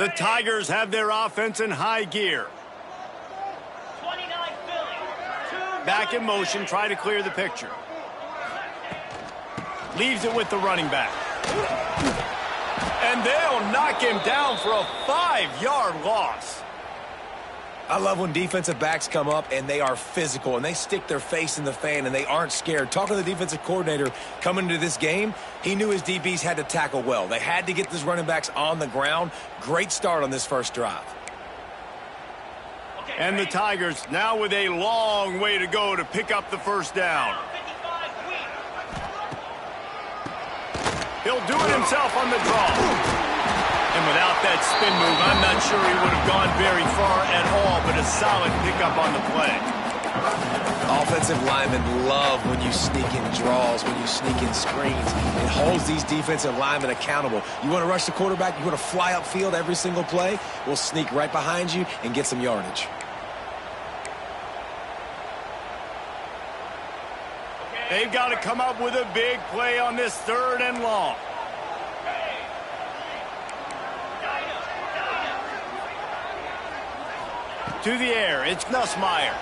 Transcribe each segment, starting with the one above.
The Tigers have their offense in high gear. Back in motion, try to clear the picture. Leaves it with the running back. And they'll knock him down for a 5-yard loss. I love when defensive backs come up and they are physical and they stick their face in the fan and they aren't scared. Talking to the defensive coordinator coming into this game, he knew his DBs had to tackle well. They had to get these running backs on the ground. Great start on this first drive. And the Tigers now with a long way to go to pick up the first down. He'll do it himself on the draw. And without that spin move, I'm not sure he would have gone very far at all, but a solid pickup on the play. Offensive linemen love when you sneak in draws, when you sneak in screens. It holds these defensive linemen accountable. You want to rush the quarterback, you want to fly upfield every single play, we'll sneak right behind you and get some yardage. They've got to come up with a big play on this 3rd and long. To the air, it's Nussmeier.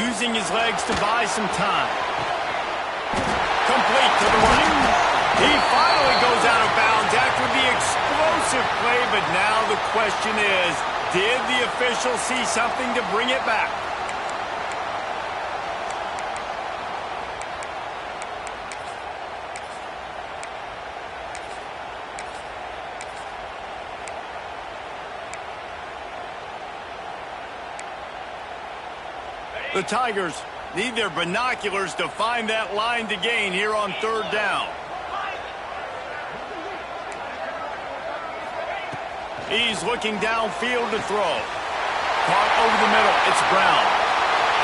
Using his legs to buy some time. Complete to the running. He finally goes out of bounds after the explosive play, but now the question is, did the official see something to bring it back? The Tigers need their binoculars to find that line to gain here on 3rd down. He's looking downfield to throw. Caught over the middle. It's Brown.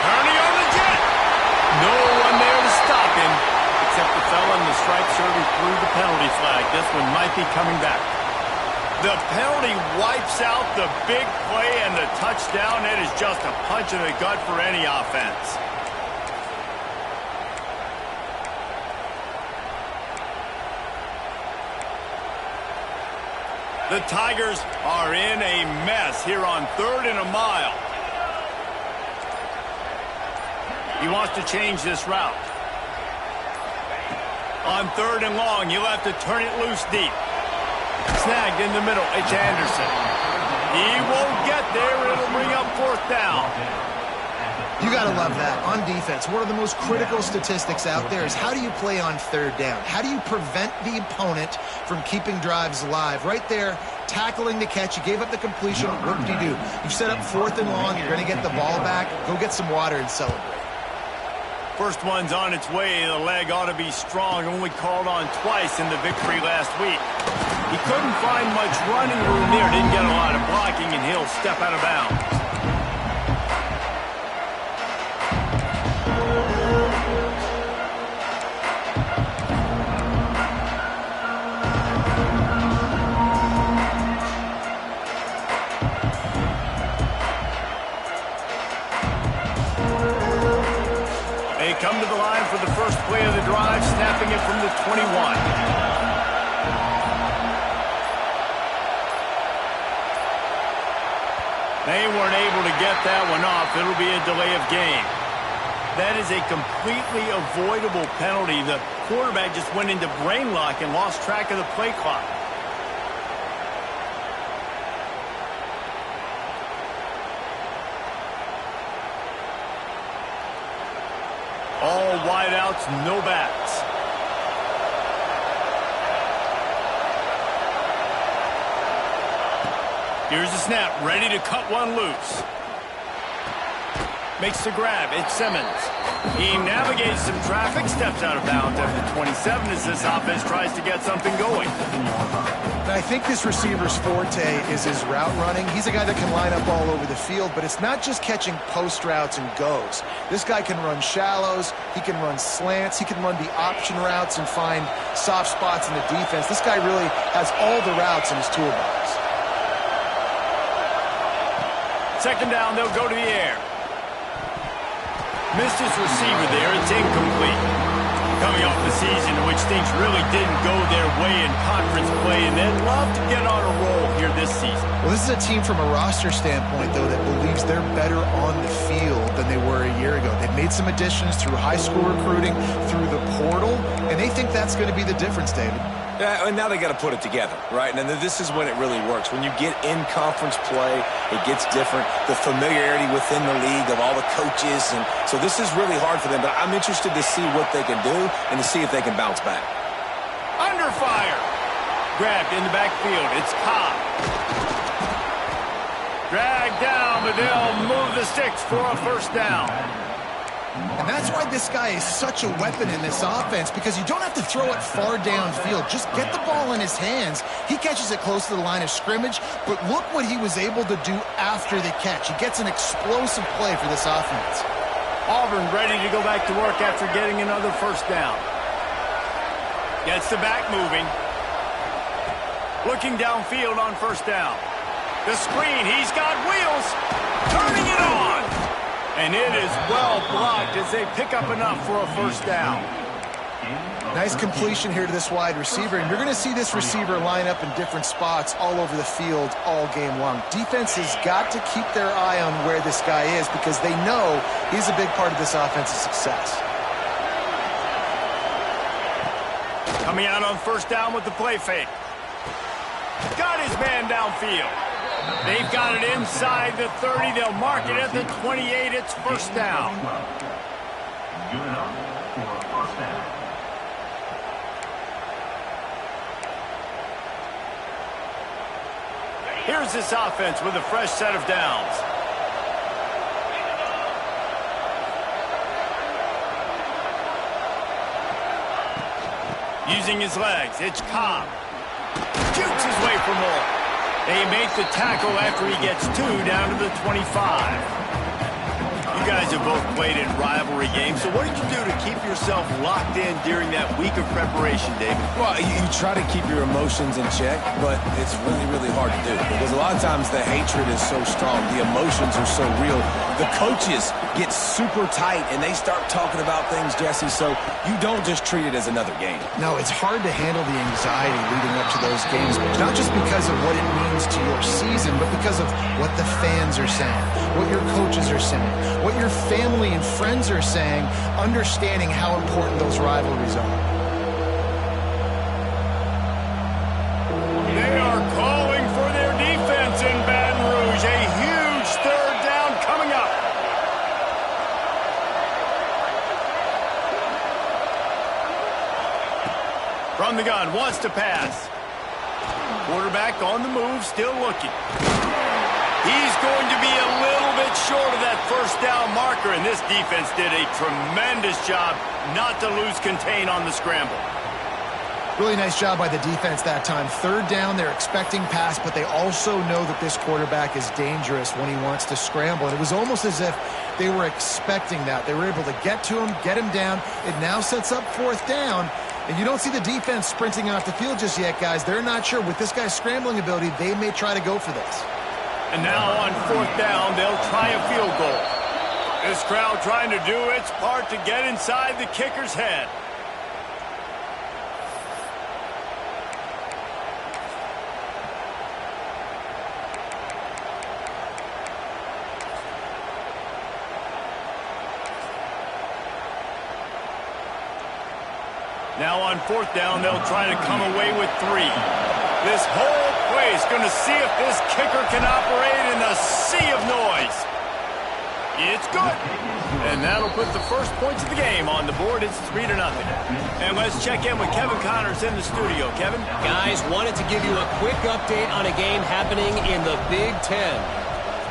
Turning on the jet. No one there to stop him, except the fella in the striped shirt who threw the penalty flag. This one might be coming back. The penalty wipes out the big play and the touchdown. It is just a punch in the gut for any offense. The Tigers are in a mess here on 3rd and a mile. He wants to change this route. On 3rd and long, he'll have to turn it loose deep. Snagged in the middle. It's Anderson. He won't get there. It'll bring up 4th down. You got to love that. On defense, one of the most critical statistics out there is how do you play on 3rd down? How do you prevent the opponent from keeping drives alive? Right there, tackling the catch. You gave up the completion. What did you do? You've set up 4th and long. You're going to get the ball back. Go get some water and celebrate. First one's on its way. The leg ought to be strong. Only called on twice in the victory last week. He couldn't find much running room there. Didn't get a lot of blocking, and he'll step out of bounds. They come to the line for the first play of the drive, snapping it from the 21. They weren't able to get that one off. It'll be a delay of game. That is a completely avoidable penalty. The quarterback just went into brain lock and lost track of the play clock. All wideouts, no backs. Here's the snap, ready to cut one loose. Makes the grab, it's Simmons. He navigates some traffic, steps out of bounds at the 27 as this offense tries to get something going. I think this receiver's forte is his route running. He's a guy that can line up all over the field, but it's not just catching post routes and goes. This guy can run shallows, he can run slants, he can run the option routes and find soft spots in the defense. This guy really has all the routes in his toolbox. Second down, they'll go to the air. Missed his receiver there. It's incomplete. Coming off the season in which things really didn't go their way in conference play, and they'd love to get on a roll here this season. Well, this is a team from a roster standpoint, though, that believes they're better on the field than they were a year ago. They've made some additions through high school recruiting, through the portal, and they think that's going to be the difference, David. Yeah, and now they got to put it together, right? And this is when it really works. When you get in conference play, it gets different. The familiarity within the league of all the coaches. And so this is really hard for them. But I'm interested to see what they can do and to see if they can bounce back. Under fire. Grabbed in the backfield. It's Cobb. Dragged down, but they'll move the sticks for a first down. And that's why this guy is such a weapon in this offense, because you don't have to throw it far downfield. Just get the ball in his hands. He catches it close to the line of scrimmage, but look what he was able to do after the catch. He gets an explosive play for this offense. Auburn ready to go back to work after getting another first down. Gets the back moving. Looking downfield on first down. The screen, he's got wheels. Turning it on. And it is well blocked as they pick up enough for a first down. Nice completion here to this wide receiver, and you're going to see this receiver line up in different spots all over the field all game long. Defense has got to keep their eye on where this guy is because they know he's a big part of this offense's success. Coming out on first down with the play fake. Got his man downfield. They've got it inside the 30. They'll mark it at the 28. It's first down. Here's this offense with a fresh set of downs. Using his legs, it's Cobb. Shoots his way for more. They make the tackle after he gets two down to the 25. You guys have both played in rivalry games, so what did you do to keep yourself locked in during that week of preparation, David? Well, you try to keep your emotions in check, but it's really, really hard to do because a lot of times the hatred is so strong. The emotions are so real. The coaches get super tight, and they start talking about things, Jesse, so you don't just treat it as another game. No, it's hard to handle the anxiety leading up to those games, not just because of what it means to your season, but because of what the fans are saying, what your coaches are saying, what your family and friends are saying, understanding how important those rivalries are. They are calling for their defense in Baton Rouge. A huge third down coming up. From the gun, wants to pass. Quarterback on the move, still looking. He's going to be a little bit short of that first down marker, and this defense did a tremendous job not to lose contain on the scramble. Really nice job by the defense that time. Third down, they're expecting pass, but they also know that this quarterback is dangerous when he wants to scramble. And it was almost as if they were expecting that. They were able to get to him, get him down. It now sets up fourth down. And you don't see the defense sprinting off the field just yet, guys. They're not sure. With this guy's scrambling ability, they may try to go for this. And now on fourth down, they'll try a field goal. This crowd trying to do its part to get inside the kicker's head. Now on fourth down, they'll try to come away with 3. This whole place going to see if this kicker can operate in the sea of noise. It's good. And that'll put the first points of the game on the board. It's 3-0. And let's check in with Kevin Connors in the studio. Kevin? Guys, wanted to give you a quick update on a game happening in the Big Ten.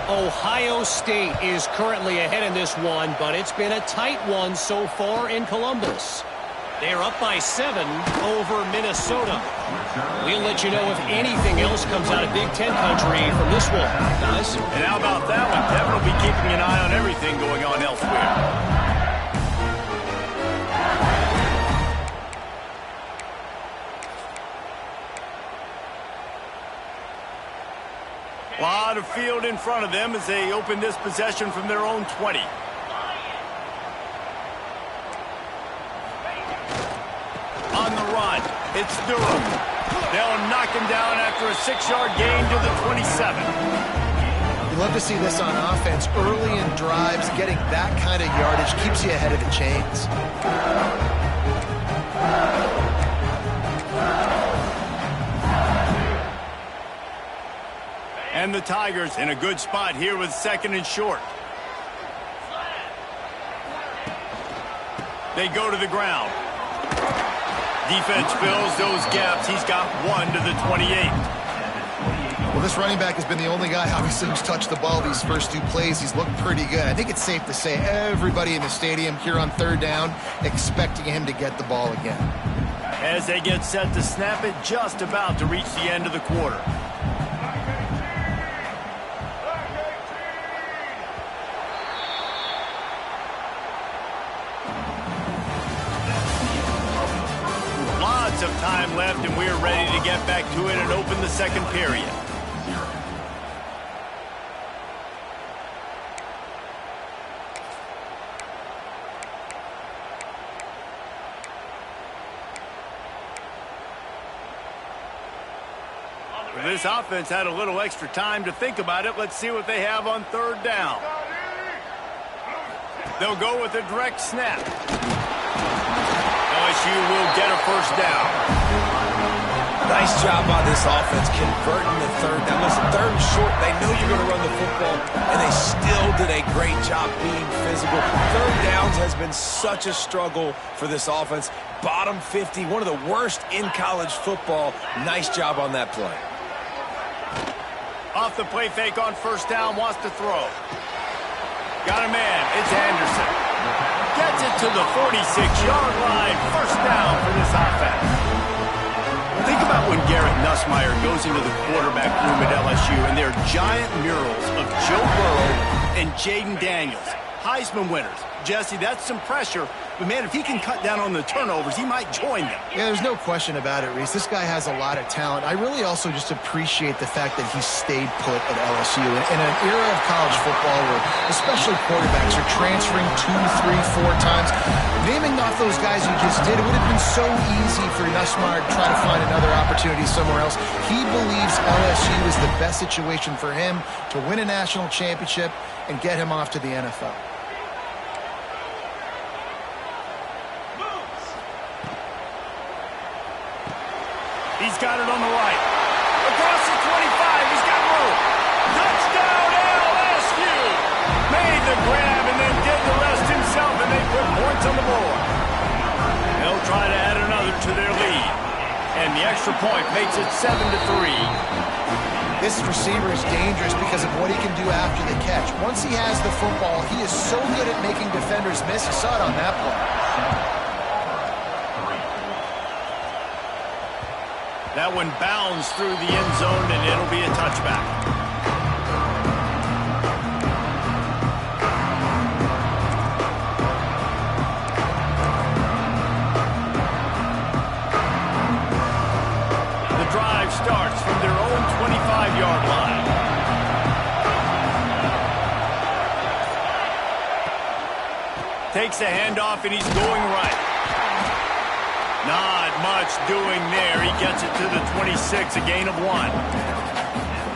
Ohio State is currently ahead in this one, but it's been a tight one so far in Columbus. They're up by 7 over Minnesota. We'll let you know if anything else comes out of Big Ten country from this one, guys. And how about that one? Kevin will be keeping an eye on everything going on elsewhere. A lot of field in front of them as they open this possession from their own 20. It's Durham. They'll knock him down after a 6-yard gain to the 27. You love to see this on offense. Early in drives, getting that kind of yardage keeps you ahead of the chains. And the Tigers in a good spot here with 2nd and short. They go to the ground. Defense fills those gaps. He's got 1 to the 28. Well, this running back has been the only guy, obviously, who's touched the ball these first 2 plays. He's looked pretty good. I think it's safe to say everybody in the stadium here on 3rd down expecting him to get the ball again. As they get set to snap it, just about to reach the end of the quarter. Lots of time left, and we're ready to get back to it and open the 2nd period. This offense had a little extra time to think about it. Let's see what they have on 3rd down. They'll go with a direct snap. LSU will get a 1st down. Nice job by this offense converting the 3rd down. Listen, 3rd and short, they know you're going to run the football, and they still did a great job being physical. 3rd downs has been such a struggle for this offense. Bottom 50, one of the worst in college football. Nice job on that play. Off the play fake on 1st down, wants to throw. Got a man, it's Anderson. Gets it to the 46-yard line. 1st down for this offense. Think about when Garrett Nussmeier goes into the quarterback room at LSU and there are giant murals of Joe Burrow and Jaden Daniels, Heisman winners. Jesse, that's some pressure. But, man, if he can cut down on the turnovers, he might join them. Yeah, there's no question about it, Reese. This guy has a lot of talent. I really also just appreciate the fact that he stayed put at LSU. In an era of college football where especially quarterbacks are transferring 2, 3, 4 times, naming off those guys you just did, it would have been so easy for Nussmeier to try to find another opportunity somewhere else. He believes LSU is the best situation for him to win a national championship and get him off to the NFL. He's got it on the right. Across the 25, he's got room. Touchdown, LSU! Made the grab and then did the rest himself, and they put points on the board. They'll try to add another to their lead. And the extra point makes it 7-3. This receiver is dangerous because of what he can do after the catch. Once he has the football, he is so good at making defenders miss. You saw it on that play. That one bounds through the end zone, and it'll be a touchback. The drive starts from their own 25-yard line. Takes a handoff, and he's going right. Not much doing there. He gets it to the 26, a gain of 1.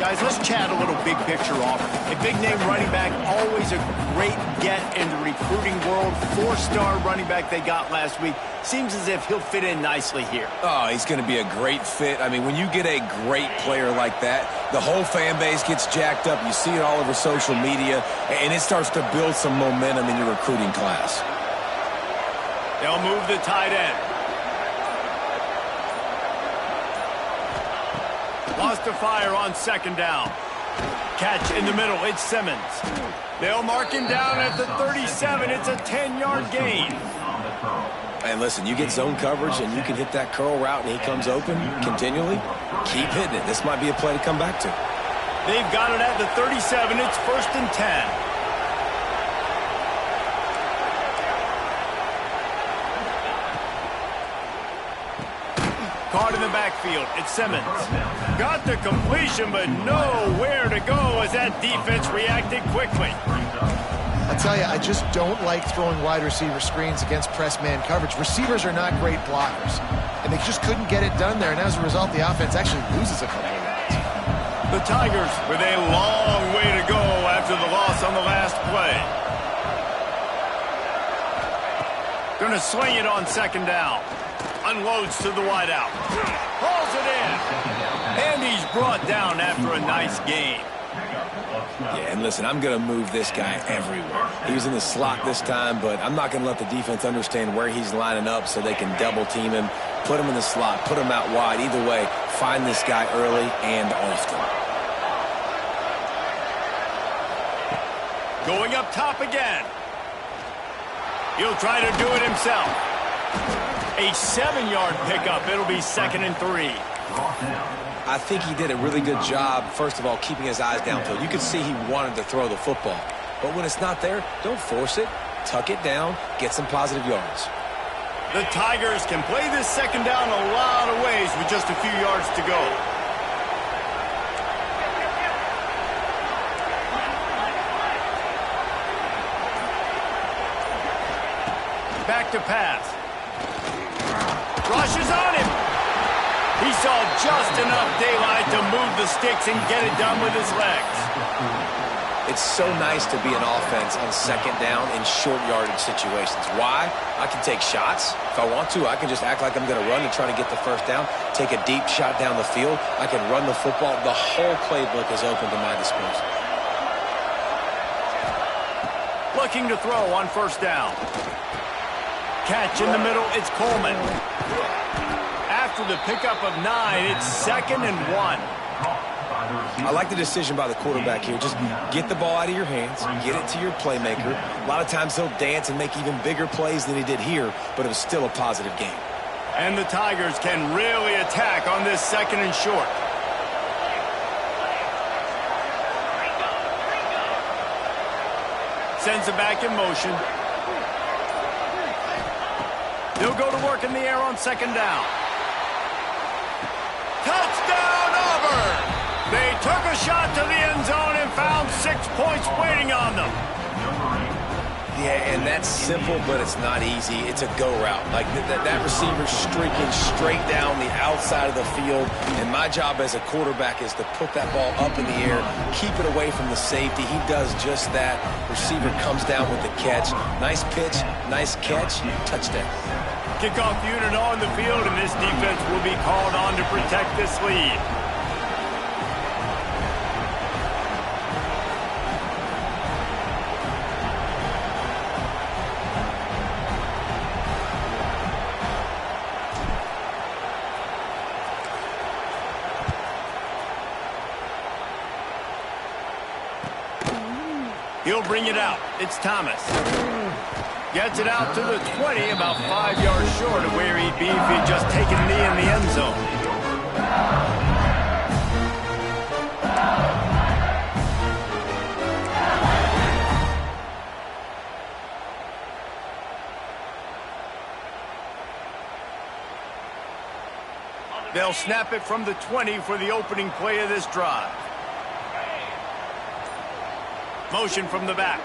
Guys, let's chat a little big picture Auburn. A big-name running back, always a great get in the recruiting world. 4-star running back they got last week. Seems as if he'll fit in nicely here. Oh, he's going to be a great fit. I mean, when you get a great player like that, the whole fan base gets jacked up. You see it all over social media, and it starts to build some momentum in your recruiting class. They'll move the tight end. Lost to fire on 2nd down. Catch in the middle. It's Simmons. They'll mark him down at the 37. It's a 10-yard gain. And listen, you get zone coverage and you can hit that curl route and he comes open continually. Keep hitting it. This might be a play to come back to. They've got it at the 37. It's 1st and 10. Caught in the backfield. It's Simmons. Got the completion, but nowhere to go as that defense reacted quickly. I tell you, I just don't like throwing wide receiver screens against press man coverage. Receivers are not great blockers. and they just couldn't get it done there. And as a result, the offense actually loses a couple of yards. The Tigers with a long way to go after the loss on the last play. Going to swing it on second down. Unloads to the wideout. Hauls it in. And he's brought down after a nice game. Yeah, and listen, I'm going to move this guy everywhere. He was in the slot this time, but I'm not going to let the defense understand where he's lining up so they can double team him, put him in the slot, put him out wide. Either way, find this guy early and often. Going up top again. He'll try to do it himself. A 7-yard pickup. It'll be 2nd and 3. I think he did a really good job, first of all, keeping his eyes downfield. You could see he wanted to throw the football. But when it's not there, don't force it. Tuck it down. Get some positive yards. The Tigers can play this second down a lot of ways with just a few yards to go. Back to pass. Rushes on him. He saw just enough daylight to move the sticks and get it done with his legs. It's so nice to be an offense on second down in short yardage situations. Why? I can take shots. If I want to, I can just act like I'm going to run and try to get the first down, take a deep shot down the field. I can run the football. The whole playbook is open to my disposal. Looking to throw on first down. Catch in the middle, it's Coleman. After the pickup of 9, it's 2nd and 1. I like the decision by the quarterback here. Just get the ball out of your hands, get it to your playmaker. A lot of times he'll dance and make even bigger plays than he did here, but it was still a positive game. And the Tigers can really attack on this 2nd and short. Sends it back in motion. They'll go to work in the air on second down. Touchdown, Auburn! They took a shot to the end zone and found 6 points waiting on them. Yeah, and that's simple, but it's not easy. It's a go route. Like that receiver's streaking straight down the outside of the field, and my job as a quarterback is to put that ball up in the air, keep it away from the safety. He does just that. Receiver comes down with the catch. Nice pitch, nice catch, touchdown. Kickoff unit on the field, and this defense will be called on to protect this lead. He'll bring it out. It's Thomas. Gets it out to the 20, about 5 yards short of where he'd be if he'd just taken a knee in the end zone. They'll snap it from the 20 for the opening play of this drive. Motion from the back.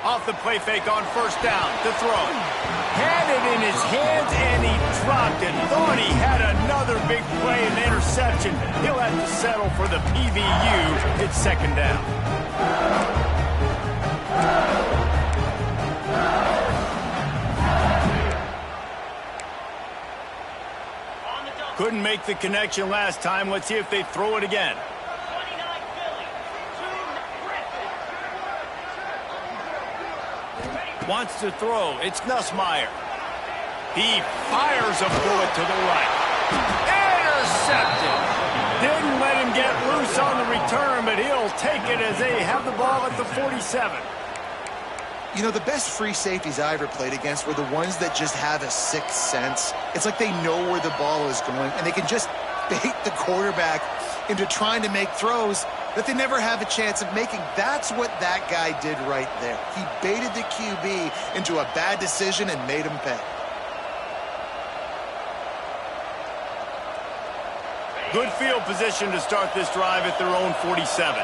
Off the play fake on first down to throw. Had it in his hands and he dropped it. Thought he had another big play and interception. He'll have to settle for the PVU. It's second down. Couldn't make the connection last time. Let's see if they throw it again. Wants to throw. It's Nussmeier. He fires a bullet to the right. Intercepted. Didn't let him get loose on the return, but he'll take it as they have the ball at the 47. You know, the best free safeties I ever played against were the ones that just have a sixth sense. It's like they know where the ball is going, and they can just bait the quarterback into trying to make throws that they never have a chance of making. That's what that guy did right there. He baited the QB into a bad decision and made him pay. Good field position to start this drive at their own 47.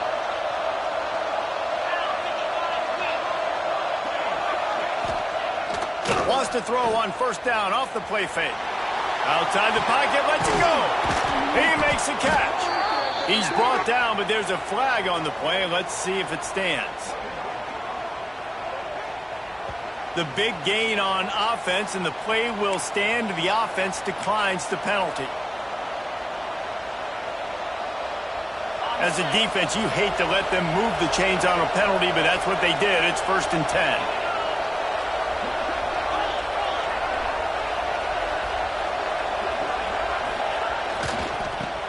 Wants to throw on first down off the play fake. Outside the pocket, lets it go. He makes a catch. He's brought down, but there's a flag on the play. Let's see if it stands. The big gain on offense, and the play will stand. The offense declines the penalty. As a defense, you hate to let them move the chains on a penalty, but that's what they did. It's 1st and 10.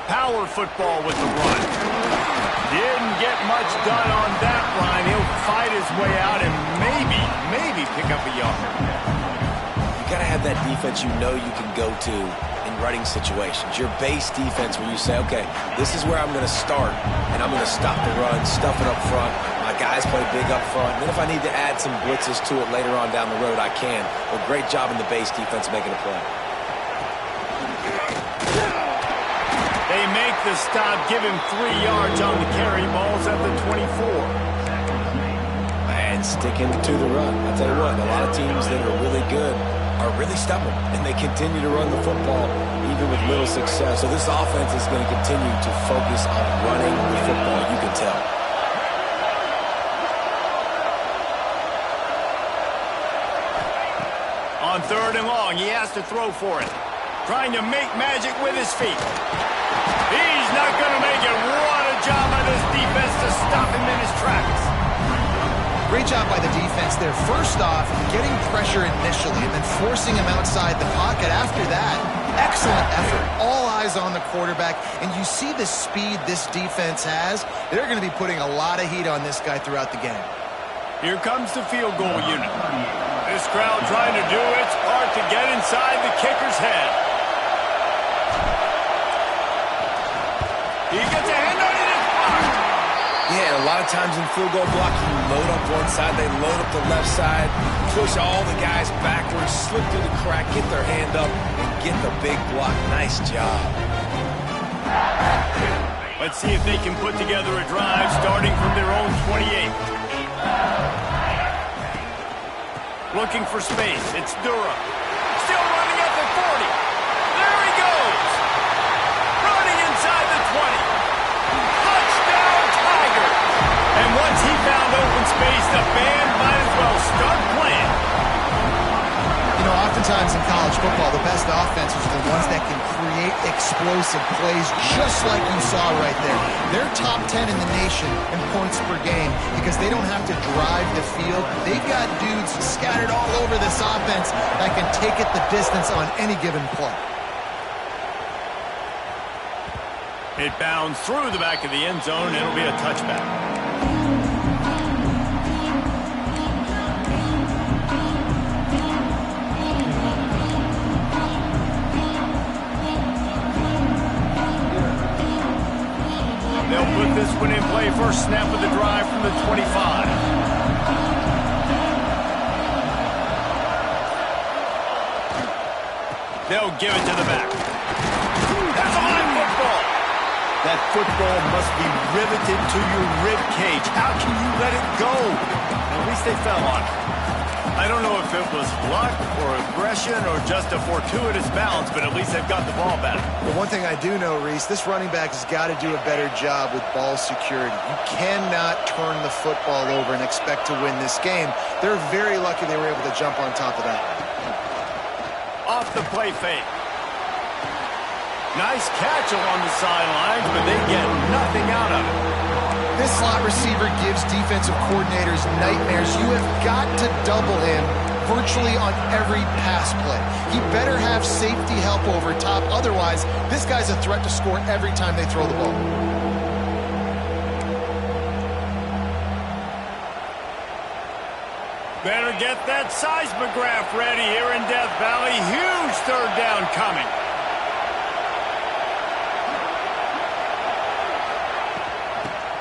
Power football with the run. Didn't get much done on that line. He'll fight his way out and maybe pick up a yard. You got to have that defense you know you can go to in running situations. Your base defense where you say, okay, this is where I'm going to start, and I'm going to stop the run, stuff it up front. My guys play big up front. And then if I need to add some blitzes to it later on down the road, I can. But great job in the base defense making a play. They make the stop, give him 3 yards on the carry. Ball's at the 24. And sticking to the run. I'll tell you what, a lot of teams that are really good are really stubborn, and they continue to run the football even with little success. So this offense is going to continue to focus on running the football, you can tell. On 3rd and long, he has to throw for it. Trying to make magic with his feet. He's not going to make it. What a job by this defense to stop him in his tracks. Great job by the defense there. First off, getting pressure initially and then forcing him outside the pocket after that. Excellent effort. All eyes on the quarterback. And you see the speed this defense has. They're going to be putting a lot of heat on this guy throughout the game. Here comes the field goal unit. This crowd trying to do its part to get inside the kicker's head. He gets a hand on it. It's blocked. Yeah, a lot of times in field goal block, you load up one side, they load up the left side, push all the guys backwards, slip through the crack, get their hand up, and get the big block. Nice job. Let's see if they can put together a drive starting from their own 28. Looking for space. It's Durham. Still running at the 40. There he goes. Running inside the 20. Touchdown, Tiger. And once he found open space, the band might as well start playing. You know, oftentimes in college football, the best offenses are the ones that can create explosive plays just like you saw right there. They're top 10 in the nation in points per game because they don't have to drive the field. They've got dudes scattered all over this offense that can take it the distance on any given play. It bounds through the back of the end zone. It'll be a touchback. They'll put this one in play. First snap of the drive from the 25. They'll give it to the back. That's a line football. That football must be riveted to your rib cage. How can you let it go? At least they fell on it. I don't know if it was luck or aggression or just a fortuitous bounce, but at least they've got the ball back. But one thing I do know, Reese, this running back has got to do a better job with ball security. You cannot turn the football over and expect to win this game. They're very lucky they were able to jump on top of that. Off the play fake. Nice catch along the sidelines, but they get nothing out of it. This slot receiver gives defensive coordinators nightmares. You have got to double him virtually on every pass play. He better have safety help over top. Otherwise, this guy's a threat to score every time they throw the ball. Better get that seismograph ready here in Death Valley. Huge third down coming.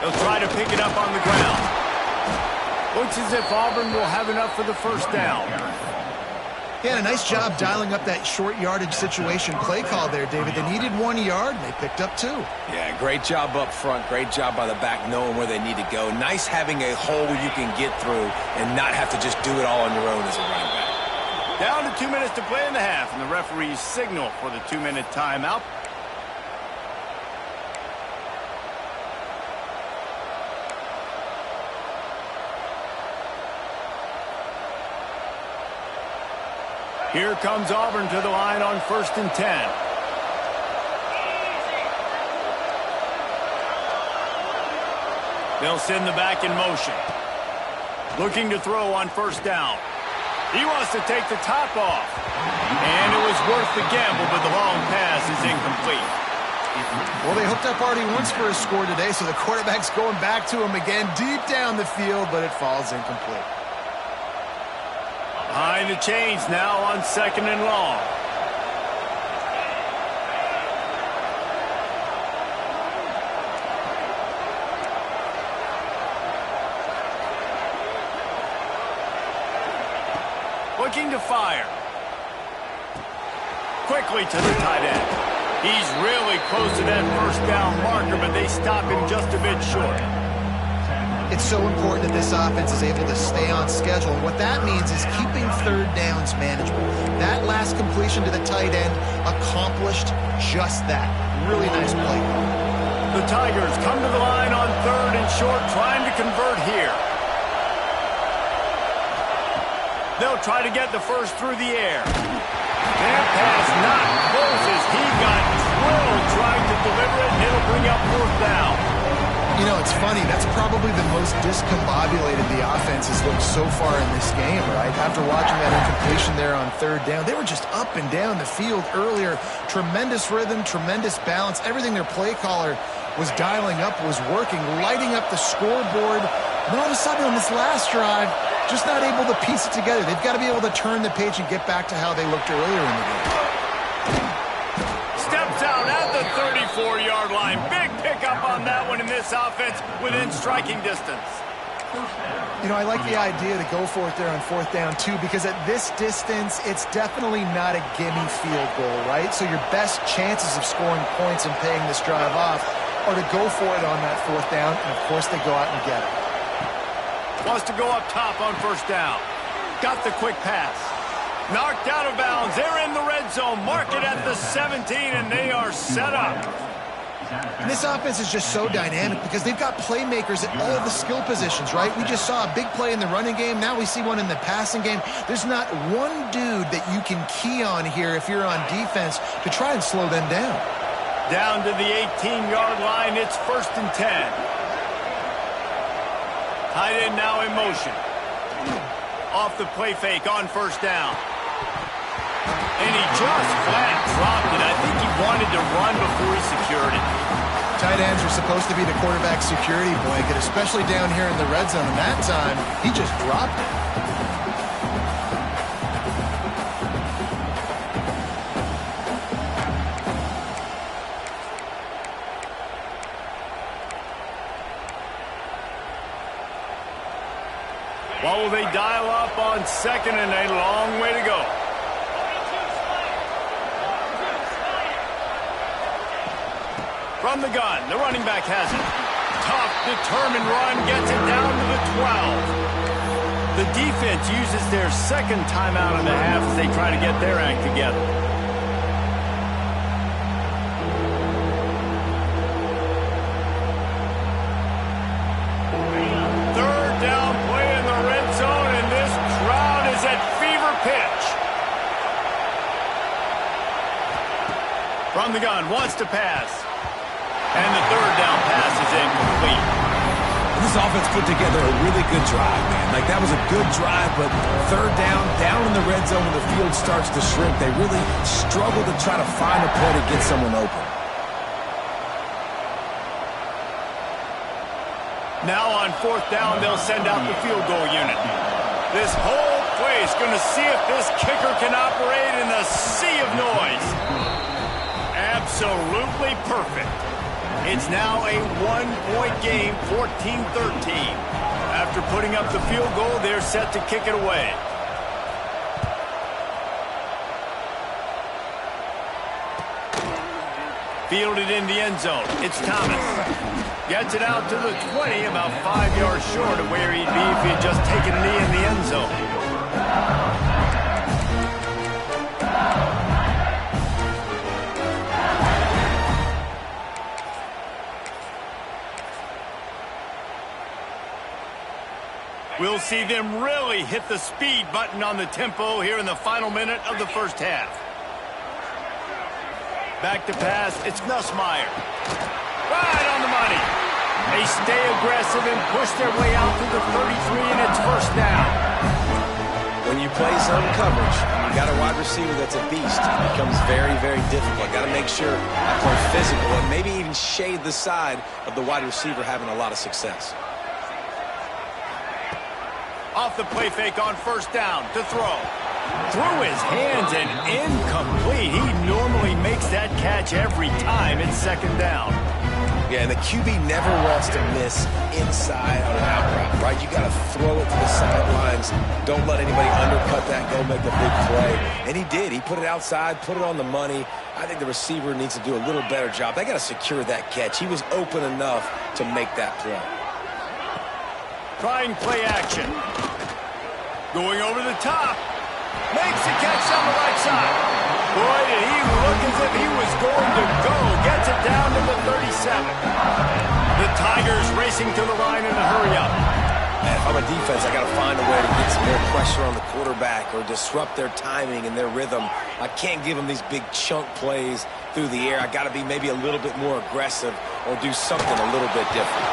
They'll try to pick it up on the ground. Looks as if Auburn will have enough for the first down. Yeah, a nice job dialing up that short yardage situation play call there, David. They needed 1 yard, and they picked up 2. Yeah, great job up front. Great job by the back knowing where they need to go. Nice having a hole you can get through and not have to just do it all on your own as a running back. Down to 2 minutes to play in the half, and the referee's signal for the 2-minute timeout. Here comes Auburn to the line on 1st and 10. They'll send the back in motion. Looking to throw on 1st down. He wants to take the top off. And it was worth the gamble, but the long pass is incomplete. Well, they hooked up already once for a score today, so the quarterback's going back to him again deep down the field, but it falls incomplete. Behind the chains now on 2nd and long. Looking to fire. Quickly to the tight end. He's really close to that 1st down marker, but they stop him just a bit short. It's so important that this offense is able to stay on schedule. And what that means is keeping 3rd downs manageable. That last completion to the tight end accomplished just that. Really nice play. The Tigers come to the line on 3rd and short, trying to convert here. They'll try to get the first through the air. That pass not close as he got drilled trying to deliver it, and it'll bring up 4th down. You know, it's funny. That's probably the most discombobulated the offense has looked so far in this game, right? After watching that incompletion there on 3rd down, they were just up and down the field earlier. Tremendous rhythm, tremendous balance. Everything their play caller was dialing up was working, lighting up the scoreboard. And all of a sudden on this last drive, just not able to piece it together. They've got to be able to turn the page and get back to how they looked earlier in the game. Steps out at the 34-yard line. Big pickup on that one in this offense within striking distance. You know, I like the idea to go for it there on 4th down, too, because at this distance, it's definitely not a gimme field goal, right? So your best chances of scoring points and paying this drive off are to go for it on that 4th down, and, of course, they go out and get it. Wants to go up top on 1st down. Got the quick pass. Knocked out of bounds. They're in the red zone. Mark it at the 17, and they are set up. And this offense is just so dynamic because they've got playmakers at all the skill positions, right? We just saw a big play in the running game. Now we see one in the passing game. There's not one dude that you can key on here if you're on defense to try and slow them down. Down to the 18-yard line. It's 1st and 10. Tight end now in motion. Off the play fake on 1st down. And he just flat dropped it. I think he wanted to run before he secured it. Tight ends are supposed to be the quarterback security blanket, especially down here in the red zone. And that time, he just dropped it. What will they dial up on 2nd and a long way to go? From the gun, the running back has it. Tough, determined run, gets it down to the 12. The defense uses their 2nd timeout of the half as they try to get their act together. From the gun, wants to pass. And the 3rd down pass is incomplete. This offense put together a really good drive, man. Like, that was a good drive, but 3rd down in the red zone when the field starts to shrink, they really struggle to try to find a play to get someone open. Now on 4th down, they'll send out the field goal unit. This whole play is going to see if this kicker can operate in the sea of noise. Absolutely perfect. It's now a 1-point game, 14-13. After putting up the field goal, they're set to kick it away. Fielded in the end zone. It's Thomas. Gets it out to the 20, about 5 yards short of where he'd be if he had just taken a knee in the end zone. see them really hit the speed button on the tempo here in the final minute of the first half. Back to pass, it's Nussmeier. Right on the money. They stay aggressive and push their way out to the 33, and it's first down. When you play zone coverage, you got a wide receiver that's a beast. It becomes very, very difficult. Got to make sure I play physical and maybe even shade the side of the wide receiver having a lot of success. Off the play fake on first down to throw. Through his hands and incomplete. He normally makes that catch every time. It's second down. Yeah, and the QB never wants to miss inside on an out route, right? You got to throw it to the sidelines. Don't let anybody undercut that, go make the big play. And he did. He put it outside, put it on the money. I think the receiver needs to do a little better job. They got to secure that catch. He was open enough to make that play. Trying play action. Going over the top. Makes the catch on the right side. Boy, did he look as if he was going to go. Gets it down to the 37. The Tigers racing to the line in a hurry-up. And if I'm a defense, I got to find a way to get some more pressure on the quarterback or disrupt their timing and their rhythm. I can't give them these big chunk plays through the air. I got to be maybe a little bit more aggressive or do something a little bit different.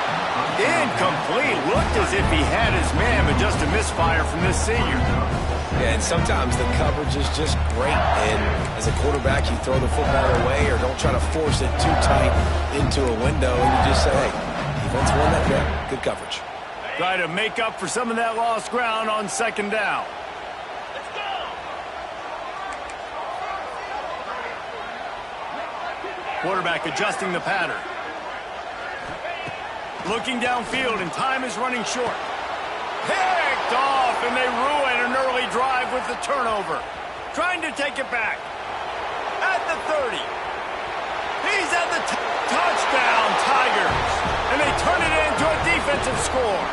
Incomplete. Looked as if he had his man, but just a misfire from this senior. Yeah, and sometimes the coverage is just great. And as a quarterback, you throw the football away or don't try to force it too tight into a window. And you just say, hey, defense won that game. Good coverage. Try to make up for some of that lost ground on second down. Let's go. Quarterback adjusting the pattern. Looking downfield, and time is running short. Picked off, and they ruin an early drive with the turnover. Trying to take it back. At the 30. He's at the touchdown, Tigers. And they turn it into a defensive score.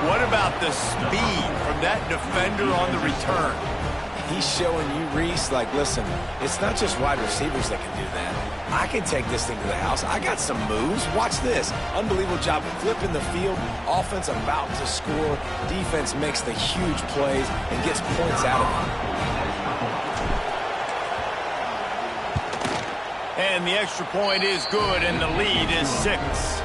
What about the speed from that defender on the return? He's showing you, Reese, like, listen, it's not just wide receivers that can do that. I can take this thing to the house. I got some moves. Watch this. Unbelievable job of flipping the field. Offense about to score. Defense makes the huge plays and gets points out of it. And the extra point is good, and the lead is 6.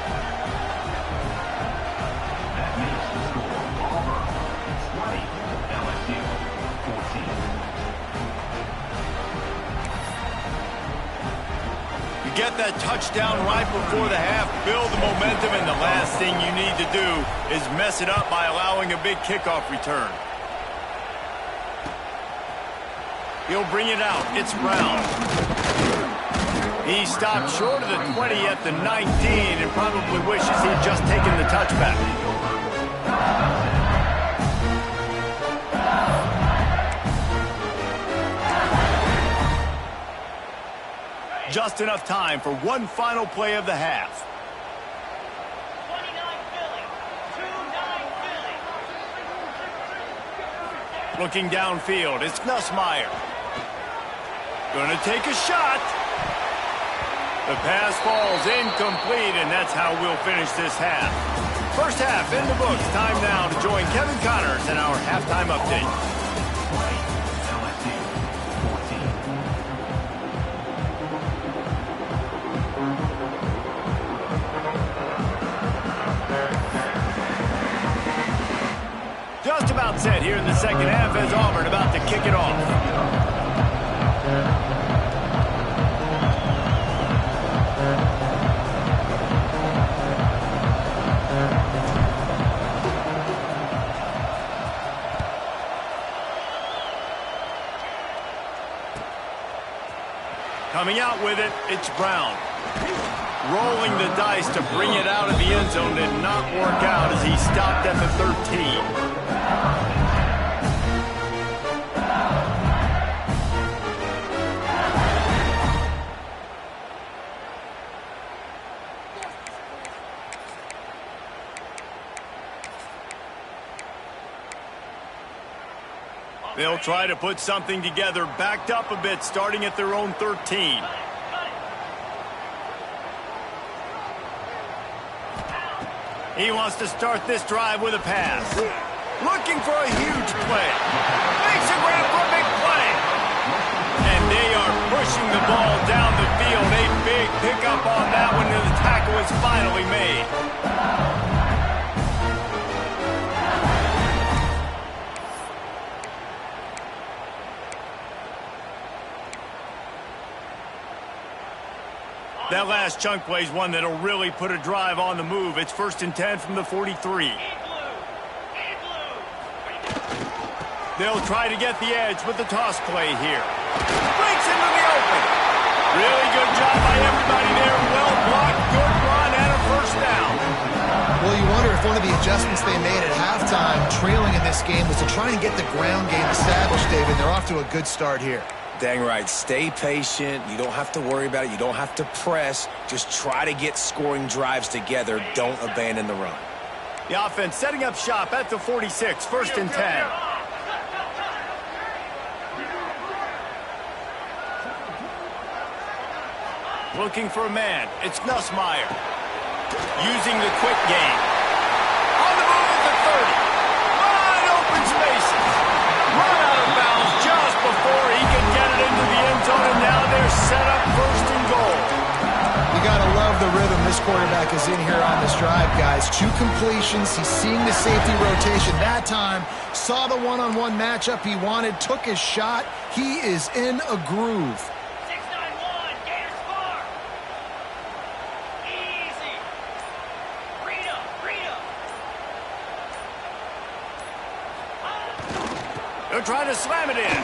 Get that touchdown right before the half, build the momentum, and the last thing you need to do is mess it up by allowing a big kickoff return. He'll bring it out. It's Brown. He stopped short of the 20 at the 19 and probably wishes he'd just taken the touchback. Just enough time for one final play of the half. 29 Philly. 2-9 Philly. Looking downfield, it's Nussmeier. Gonna take a shot. The pass falls incomplete, and that's how we'll finish this half. First half in the books. Time now to join Kevin Connors in our halftime update. Just about set here in the second half as Auburn about to kick it off. Coming out with it, it's Brown. Rolling the dice to bring it out of the end zone did not work out as he stopped at the 13. They'll try to put something together, backed up a bit, starting at their own 13. He wants to start this drive with a pass. Looking for a huge play. Makes a grab for a big play. And they are pushing the ball down the field. A big pickup on that one, and the tackle is finally made. That last chunk play is one that'll really put a drive on the move. It's 1st and 10 from the 43. They'll try to get the edge with the toss play here. Breaks into the open. Really good job by everybody there. Well blocked, good run, and a 1st down. Well, you wonder if one of the adjustments they made at halftime, trailing in this game, was to try and get the ground game established, David. They're off to a good start here. Dang right. Stay patient. You don't have to worry about it. You don't have to press. Just try to get scoring drives together. Don't abandon the run. The offense setting up shop at the 46, 1st and 10. Looking for a man. It's Nussmeier. Using the quick game. On the move at the 30. Wide open spaces. Run out of bounds just before he can get it into the end zone, and now they're set up 1st and goal. You got to love the rhythm this quarterback is in here on this drive, guys. 2 completions. He's seeing the safety rotation that time. Saw the one-on-one matchup he wanted. Took his shot. He is in a groove. They're trying to slam it in.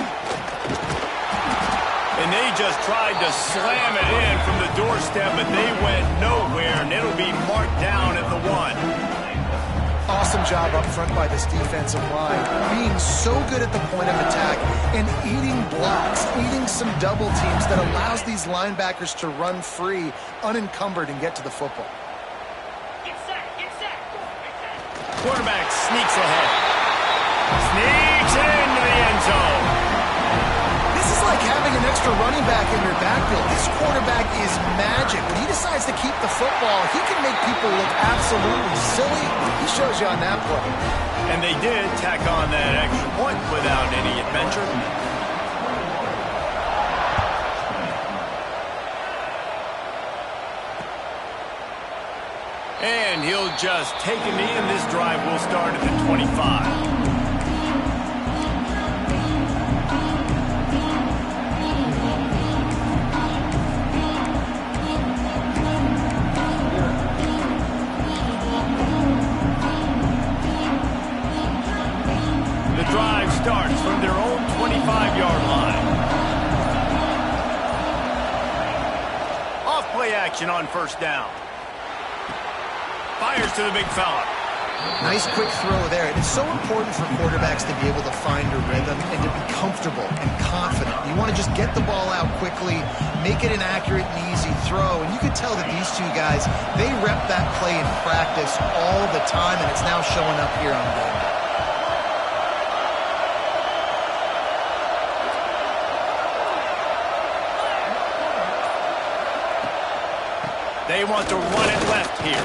And they just tried to slam it in from the doorstep, but they went nowhere, and it'll be marked down at the 1. Awesome job up front by this defensive line. Being so good at the point of attack and eating blocks, eating some double teams that allows these linebackers to run free, unencumbered, and get to the football. Get set. Quarterback sneaks ahead. Sneaks into the end zone. This is like having an extra running back in your backfield. This quarterback is magic. When he decides to keep the football, he can make people look absolutely silly. He shows you on that play. And they did tack on that extra point without any adventure. And he'll just take a knee, and this drive will start at the 25. Drive starts from their own 25-yard line. Off play action on 1st down. Fires to the big fella. Nice quick throw there. It's so important for quarterbacks to be able to find a rhythm and to be comfortable and confident. You want to just get the ball out quickly, make it an accurate and easy throw. And you can tell that these two guys, they rep that play in practice all the time, and it's now showing up here on game day. They want to run it left here.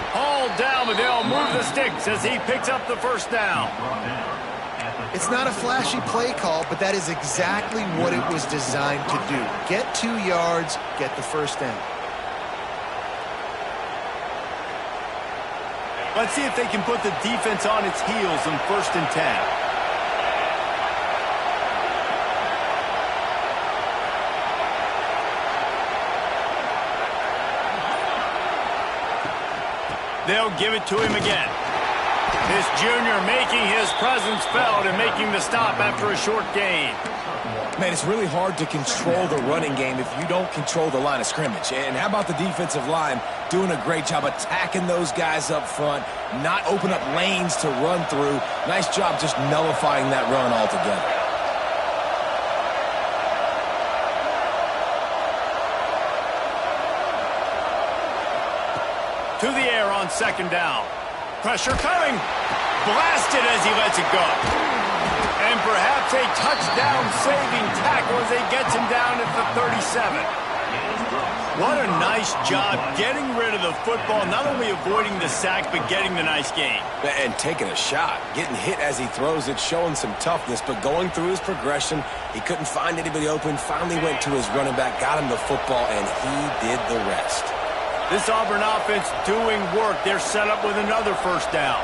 Hauled down, but they'll move the sticks as he picks up the 1st down. It's not a flashy play call, but that is exactly what it was designed to do. Get 2 yards, get the 1st down. Let's see if they can put the defense on its heels in 1st and 10. They'll give it to him again. This junior making his presence felt and making the stop after a short gain. Man, it's really hard to control the running game if you don't control the line of scrimmage. And how about the defensive line doing a great job attacking those guys up front, not open up lanes to run through. Nice job just nullifying that run altogether. To the air on 2nd down. Pressure coming. Blasted as he lets it go. And perhaps a touchdown-saving tackle as he gets him down at the 37. What a nice job getting rid of the football, not only avoiding the sack, but getting the nice gain. And taking a shot, getting hit as he throws it, showing some toughness, but going through his progression, he couldn't find anybody open, finally went to his running back, got him the football, and he did the rest. This Auburn offense doing work. They're set up with another first down.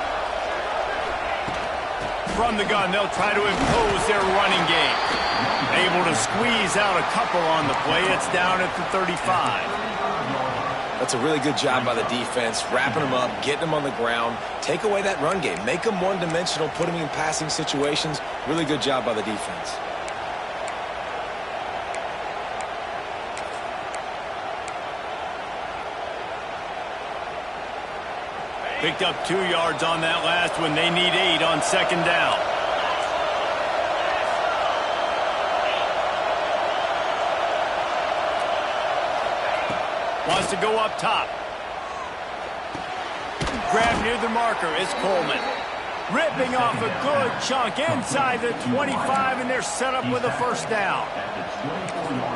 From the gun, they'll try to impose their running game. Able to squeeze out a couple on the play. It's down at the 35. That's a really good job by the defense, wrapping them up, getting them on the ground. Take away that run game. Make them one-dimensional, put them in passing situations. Really good job by the defense. Picked up 2 yards on that last one. They need 8 on second down. Wants to go up top. Grab near the marker. It's Coleman. Ripping off a good chunk inside the 25, and they're set up with a first down.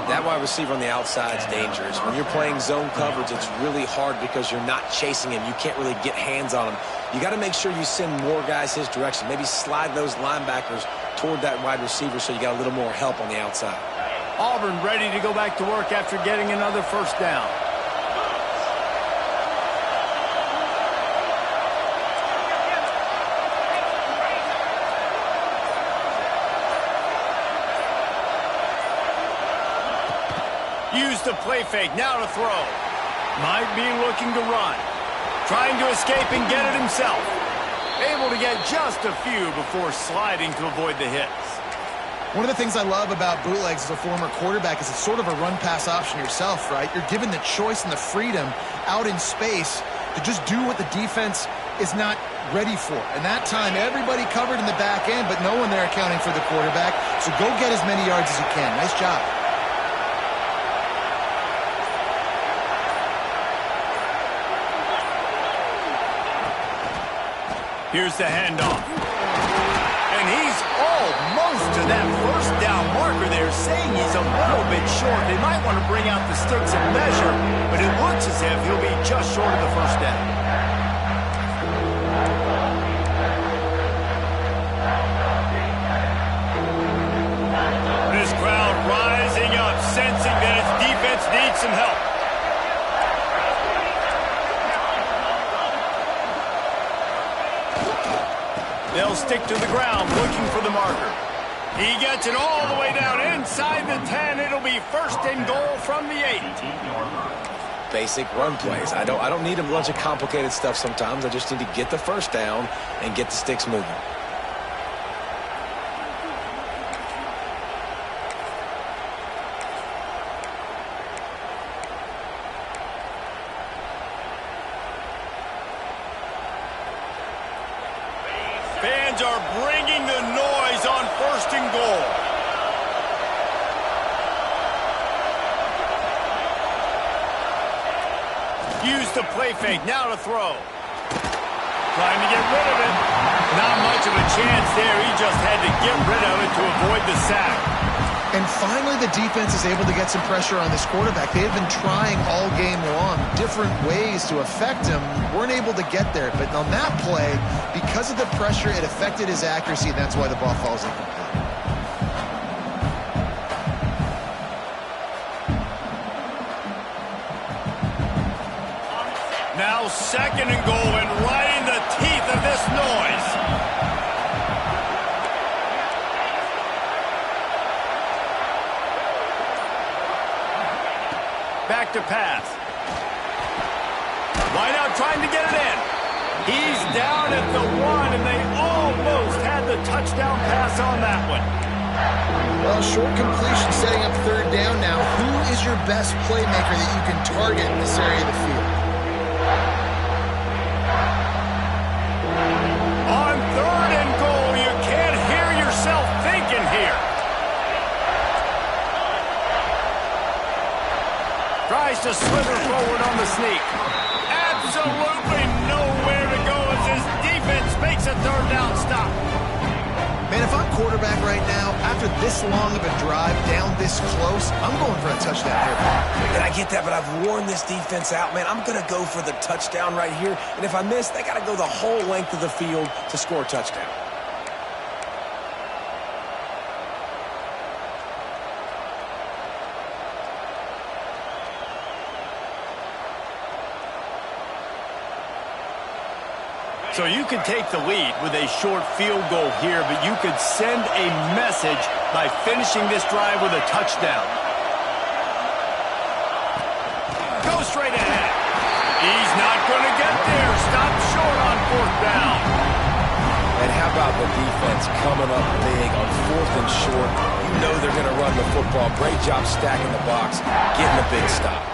That wide receiver on the outside is dangerous. When you're playing zone coverage, it's really hard because you're not chasing him. You can't really get hands on him. You got to make sure you send more guys his direction. Maybe slide those linebackers toward that wide receiver so you got a little more help on the outside. Auburn ready to go back to work after getting another first down. Use the play fake, now to throw. Might be looking to run. Trying to escape and get it himself. Able to get just a few before sliding to avoid the hits. One of the things I love about bootlegs as a former quarterback is it's sort of a run-pass option yourself, right? You're given the choice and the freedom out in space to just do what the defense is not ready for. And that time, everybody covered in the back end, but no one there accounting for the quarterback. So go get as many yards as you can. Nice job. Here's the handoff. And he's almost to that first down marker there, saying he's a little bit short. They might want to bring out the sticks and measure, but it looks as if he'll be just short of the first down. This crowd rising up, sensing that its defense needs some help. They'll stick to the ground, looking for the marker. He gets it all the way down inside the 10. It'll be first and goal from the 8. Basic run plays. I don't need a bunch of complicated stuff sometimes. I just need to get the first down and get the sticks moving. Fans are bringing the noise on first and goal. Use the play fake, now to throw. Trying to get rid of it. Not much of a chance there. He just had to get rid of it to avoid the sack. And finally, the defense is able to get some pressure on this quarterback. They have been trying all game long different ways to affect him. Weren't able to get there. But on that play, because of the pressure, it affected his accuracy, and that's why the ball falls incomplete. Now second and goal, and right in the teeth of this noise. Back to pass. Wide out trying to get it in. He's down at the 1, and they almost had the touchdown pass on that one. Well, short completion setting up third down now. Who is your best playmaker that you can target in this area of the field? On third and goal, you can't hear yourself thinking here. Tries to slither forward on the sneak. Absolutely nowhere to go as his defense makes a third down stop. Man, And if I'm quarterback right now, after this long of a drive down this close, I'm going for a touchdown here. And I get that, but I've worn this defense out, man. I'm going to go for the touchdown right here. And if I miss, they got to go the whole length of the field to score a touchdown. So you could take the lead with a short field goal here, but you could send a message by finishing this drive with a touchdown. Go straight ahead. He's not going to get there. Stop short on 4th down. And how about the defense coming up big on 4th and short? You know they're going to run the football. Great job stacking the box, getting a big stop.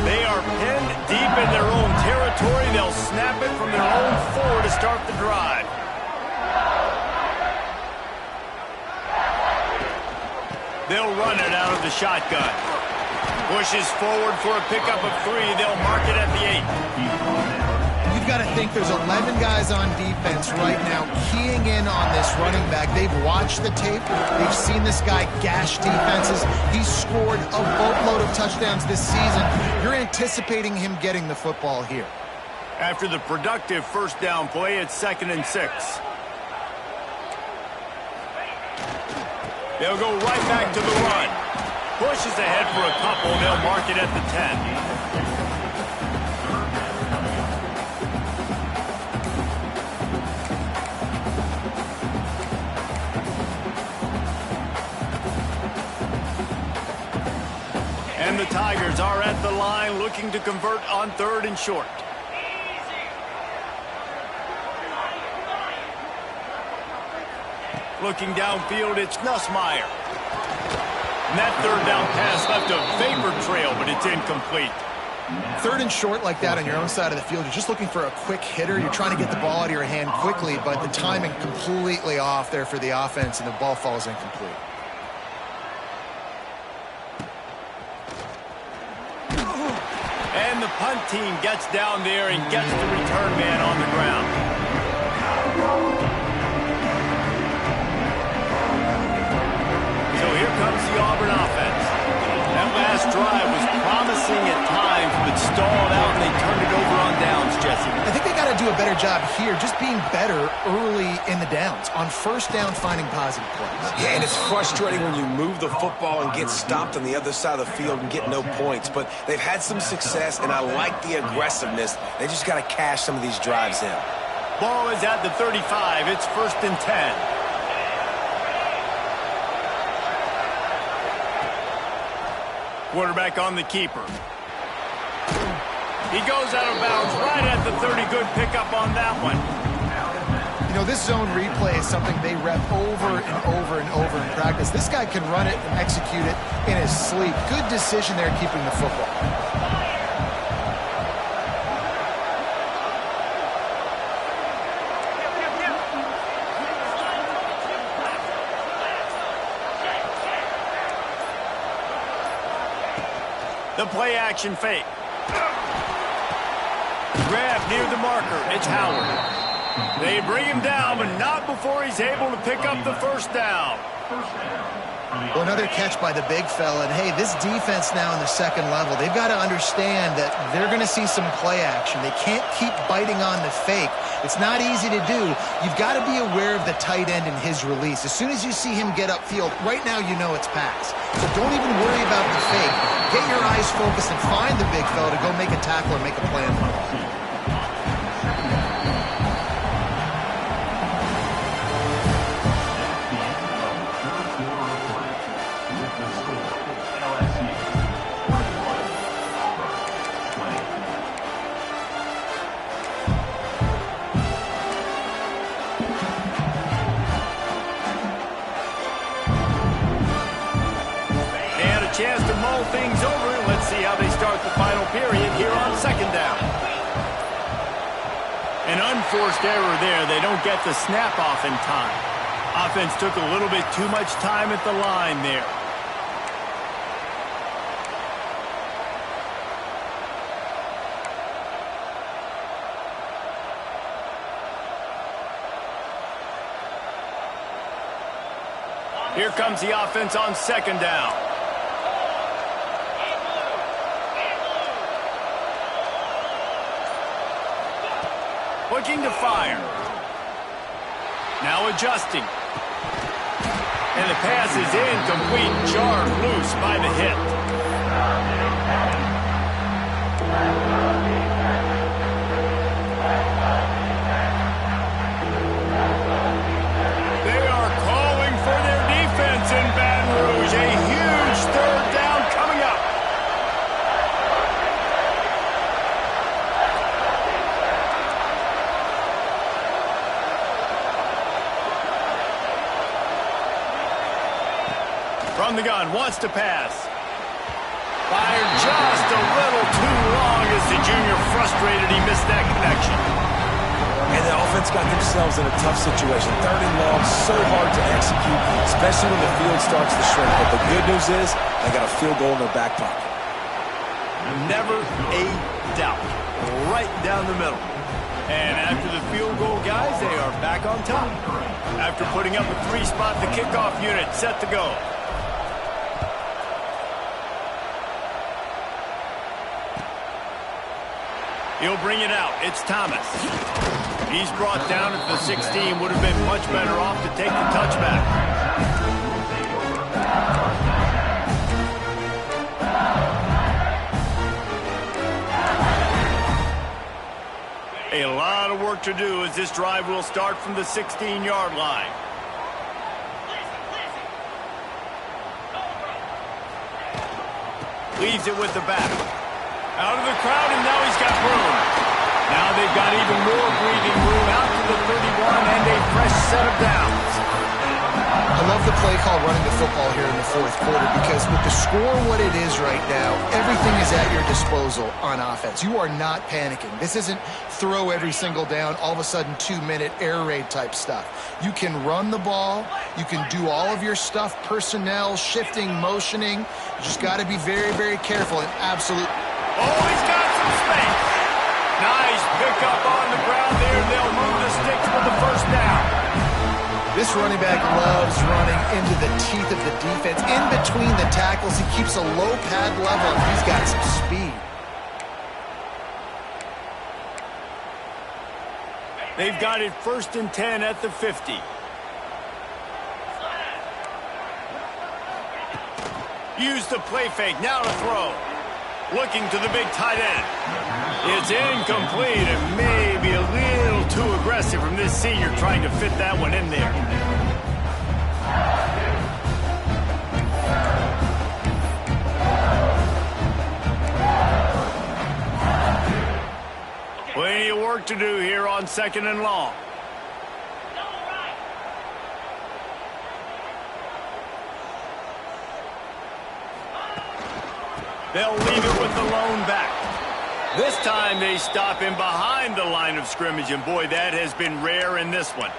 They are pinned deep in their own territory. They'll snap it from their own 4 to start the drive. They'll run it out of the shotgun. Pushes forward for a pickup of 3. They'll mark it at the 8. You've got to think there's 11 guys on defense right now keying in on this running back. They've watched the tape. They've seen this guy gash defenses. He's scored a boatload of touchdowns this season. You're anticipating him getting the football here. After the productive 1st down play, it's 2nd and 6. They'll go right back to the run. Pushes ahead for a couple. They'll mark it at the 10. And the Tigers are at the line looking to convert on 3rd and short. Looking downfield, it's Nussmeier. And that 3rd down pass left a vapor trail, but it's incomplete. 3rd and short like that on your own side of the field, you're just looking for a quick hitter. You're trying to get the ball out of your hand quickly, but the timing completely off there for the offense, and the ball falls incomplete. And the punt team gets down there and gets the return man on the ground. So here comes the Auburn offense. That last drive was promising at times, but stalled out, and they turned it over on downs, Jesse. I think they got to do a better job here, just being better early in the downs. On 1st down, finding positive plays. Yeah, and it's frustrating when you move the football and get stopped on the other side of the field and get no points. But they've had some success, and I like the aggressiveness. They just got to cash some of these drives in. Ball is at the 35. It's 1st and 10. Quarterback on the keeper. He goes out of bounds right at the 30. Good pickup on that one. You know, this zone replay is something they rep over and over and over in practice. This guy can run it and execute it in his sleep. Good decision there keeping the football. The play action fake. Grab near the marker. It's Howard. They bring him down, but not before he's able to pick up the 1st down. Well, another catch by the big fella. And, hey, this defense now in the 2nd level, they've got to understand that they're going to see some play action. They can't keep biting on the fake. It's not easy to do. You've got to be aware of the tight end and his release. As soon as you see him get upfield, right now you know it's pass. So don't even worry about the fake. Get your eyes focused and find the big fella to go make a tackle or make a play on the ball. Chance to mull things over. Let's see how they start the final period here on 2nd down. An unforced error there. They don't get the snap off in time. Offense took a little bit too much time at the line there. Here comes the offense on second down. Looking to fire. Now adjusting. And the pass is incomplete, jarred loose by the hit. They are calling for their defense in Baton Rouge. A huge third down coming up. From the gun, wants to pass. Fired just a little too long as the junior frustrated. He missed that connection. And the offense got themselves in a tough situation. Third and long, so hard to execute, especially when the field starts to shrink. But the good news is they got a field goal in their back pocket. Never a doubt. Right down the middle. And after the field goal, guys, they are back on top. After putting up a 3-spot, the kickoff unit set to go. He'll bring it out. It's Thomas. He's brought down at the 16. Would have been much better off to take the touchback. A lot of work to do as this drive will start from the 16-yard line. Leaves it with the back. Out of the crowd, and now he's got room. Now they've got even more breathing room out to the 31 and a fresh set of downs. I love the play call running the football here in the fourth quarter because with the score what it is right now, everything is at your disposal on offense. You are not panicking. This isn't throw every single down, all of a sudden 2-minute air raid type stuff. You can run the ball. You can do all of your stuff, personnel, shifting, motioning. You just got to be very, very careful and absolute. Oh, he's got some space. Nice pickup on the ground there. They'll move the sticks for the first down. This running back loves running into the teeth of the defense. In between the tackles, he keeps a low pad level, and he's got some speed. They've got it 1st and 10 at the 50. Use the play fake. Now to throw. Looking to the big tight end. It's incomplete and maybe a little too aggressive from this senior trying to fit that one in there. Plenty of work to do here on 2nd and long. They'll leave it with the lone back. This time they stop him behind the line of scrimmage, and boy, that has been rare in this one.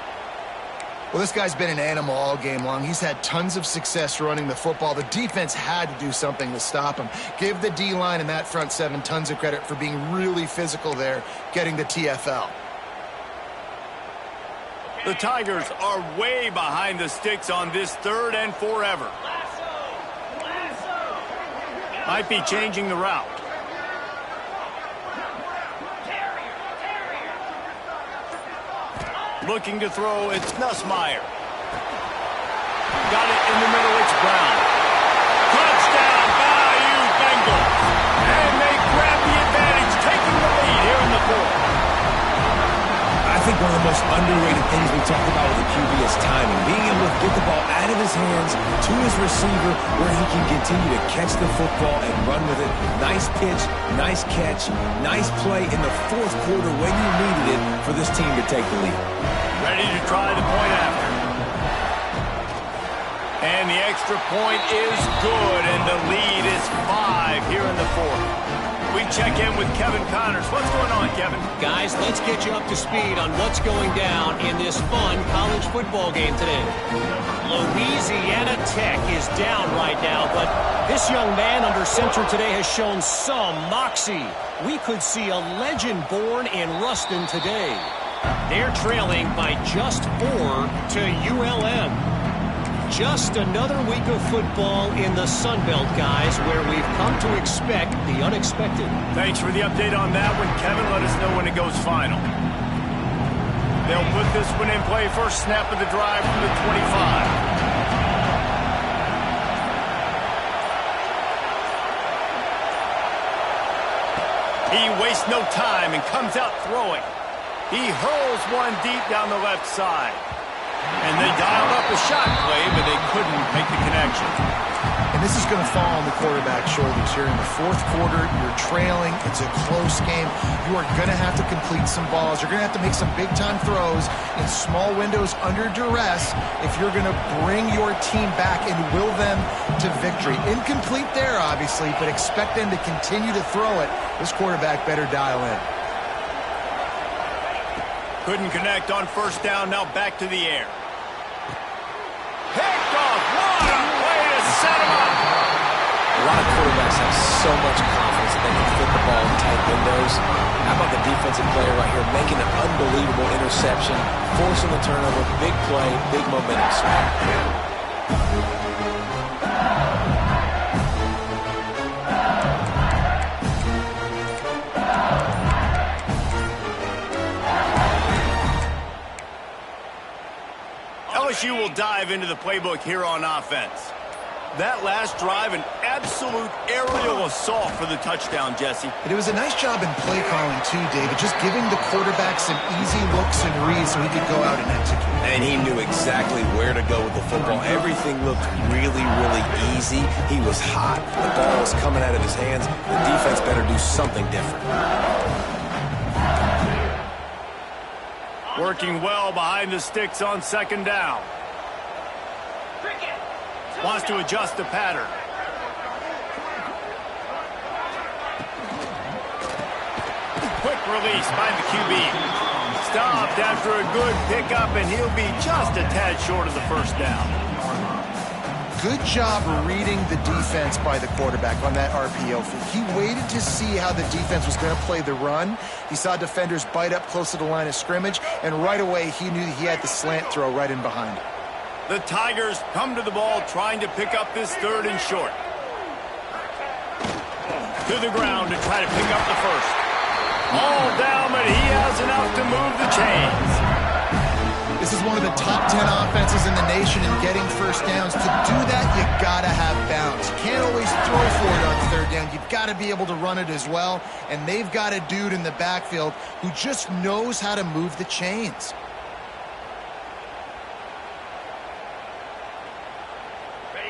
Well, this guy's been an animal all game long. He's had tons of success running the football. The defense had to do something to stop him. Give the D-line and that front seven tons of credit for being really physical there, getting the TFL. The Tigers are way behind the sticks on this 3rd and forever. Might be changing the route. Looking to throw, it's Nussmeier. Got it in the middle, it's Brown. Touchdown, Bayou Bengals. And they grab the advantage, taking the lead here in the 4th. I think one of the most underrated things we talk about with the QB is timing. Being able to get the ball out of his hands to his receiver where he can continue to catch the football and run with it. Nice pitch, nice catch, nice play in the 4th quarter when you needed it for this team to take the lead. Ready to try the point after. And the extra point is good, and the lead is 5 here in the 4th. We check in with Kevin Connors. What's going on, Kevin? Guys, let's get you up to speed on what's going down in this fun college football game today. Louisiana Tech is down right now, but this young man under center today has shown some moxie. We could see a legend born in Ruston today. They're trailing by just 4 to ULM. Just another week of football in the Sun Belt, guys, where we've come to expect the unexpected. Thanks for the update on that one, Kevin. Let us know when it goes final. They'll put this one in play. First snap of the drive from the 25. He wastes no time and comes out throwing. He hurls one deep down the left side. And they dialed up a shot play, but they couldn't make the connection. And this is going to fall on the quarterback's shoulders here in the fourth quarter. You're trailing. It's a close game. You are going to have to complete some balls. You're going to have to make some big-time throws in small windows under duress if you're going to bring your team back and will them to victory. Incomplete there, obviously, but expect them to continue to throw it. This quarterback better dial in. Couldn't connect on first down. Now back to the air. Picked off. What a way to set him up. A lot of quarterbacks have so much confidence that they can fit the ball in tight windows. How about the defensive player right here making an unbelievable interception, forcing the turnover, big play, big momentum swing. LSU will dive into the playbook here on offense. That last drive, an absolute aerial assault for the touchdown, Jesse. And it was a nice job in play calling too, David, just giving the quarterback some easy looks and reads so he could go out and execute. And he knew exactly where to go with the football. Everything looked really, really easy. He was hot. The ball was coming out of his hands. The defense better do something different. Working well behind the sticks on second down. Wants to adjust the pattern. Quick release by the QB. Stopped after a good pickup, and he'll be just a tad short of the first down. Good job reading the defense by the quarterback on that RPO feed. He waited to see how the defense was going to play the run. He saw defenders bite up close to the line of scrimmage, and right away he knew he had the slant throw right in behind. The Tigers come to the ball trying to pick up this third and short. To the ground to try to pick up the first. All down, but he has enough to move the chains. This is one of the top 10 offenses in the nation in getting first downs. To do that, you got to have bounce. You can't always throw for it on third down. You've got to be able to run it as well. And they've got a dude in the backfield who just knows how to move the chains.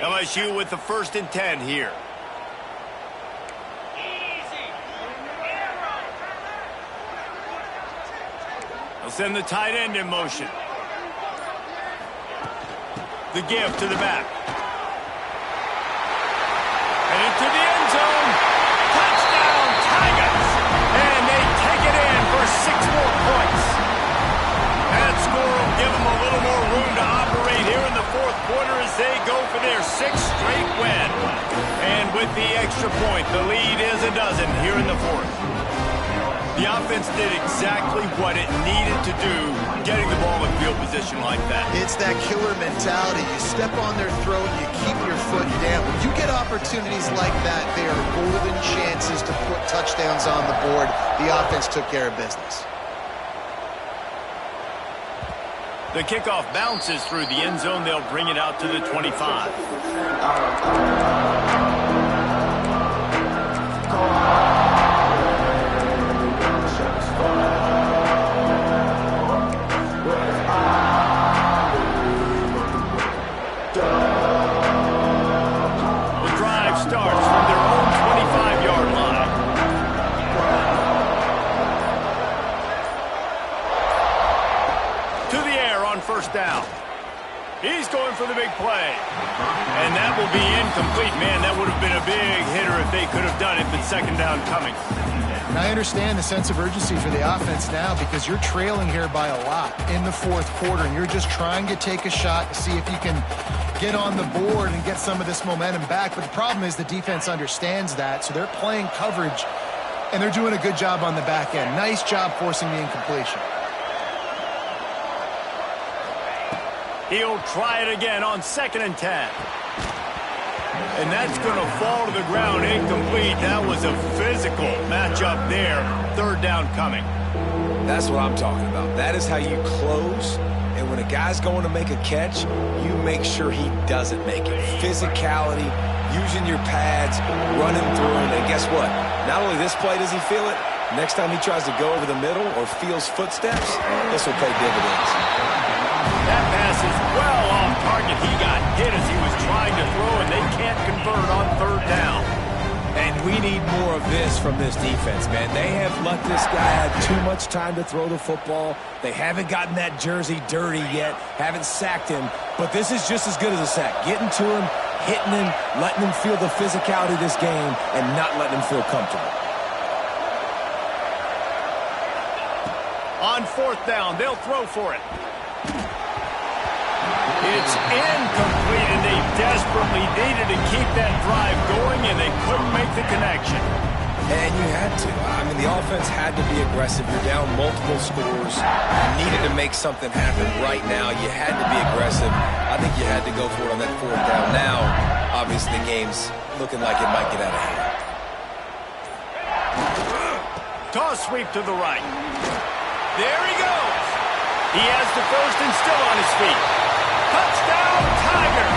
LSU with the 1st and 10 here. They'll send the tight end in motion. The give to the back. And into the end zone. Touchdown, Tigers. And they take it in for 6 more points. That score will give them a little more room to operate here in the fourth quarter as they go for their 6th straight win. And with the extra point, the lead is a dozen here in the fourth. The offense did exactly what it needed to do, getting the ball in field position like that. It's that killer mentality. You step on their throat, you keep your foot down. When you get opportunities like that, they are golden chances to put touchdowns on the board. The offense took care of business. The kickoff bounces through the end zone. They'll bring it out to the 25. The drive starts from their own 25-yard line. To the air on first down. He's going for the big play. And that will be incomplete. Man, that would have been a big hitter if they could have done it, but second down coming. And I understand the sense of urgency for the offense now because you're trailing here by a lot in the fourth quarter, and you're just trying to take a shot to see if you can get on the board and get some of this momentum back. But the problem is the defense understands that, so they're playing coverage, and they're doing a good job on the back end. Nice job forcing the incompletion. He'll try it again on 2nd and 10. And that's going to fall to the ground incomplete. That was a physical matchup there. 3rd down coming. That's what I'm talking about. That is how you close. And when a guy's going to make a catch, you make sure he doesn't make it. Physicality, using your pads, running through him. And guess what? Not only this play does he feel it, next time he tries to go over the middle or feels footsteps, this will pay dividends. That pass is well off target. He got hit as he was trying to throw, and they can't convert on 3rd down. And we need more of this from this defense, man. They have let this guy have too much time to throw the football. They haven't gotten that jersey dirty yet, haven't sacked him. But this is just as good as a sack. Getting to him, hitting him, letting him feel the physicality of this game, and not letting him feel comfortable. On 4th down, they'll throw for it. It's incomplete, and they desperately needed to keep that drive going, and they couldn't make the connection. And you had to. I mean, the offense had to be aggressive. You're down multiple scores. You needed to make something happen right now. You had to be aggressive. I think you had to go for it on that 4th down. Now, obviously, the game's looking like it might get out of hand. Toss sweep to the right. There he goes. He has the 1st and still on his feet. Touchdown, Tigers!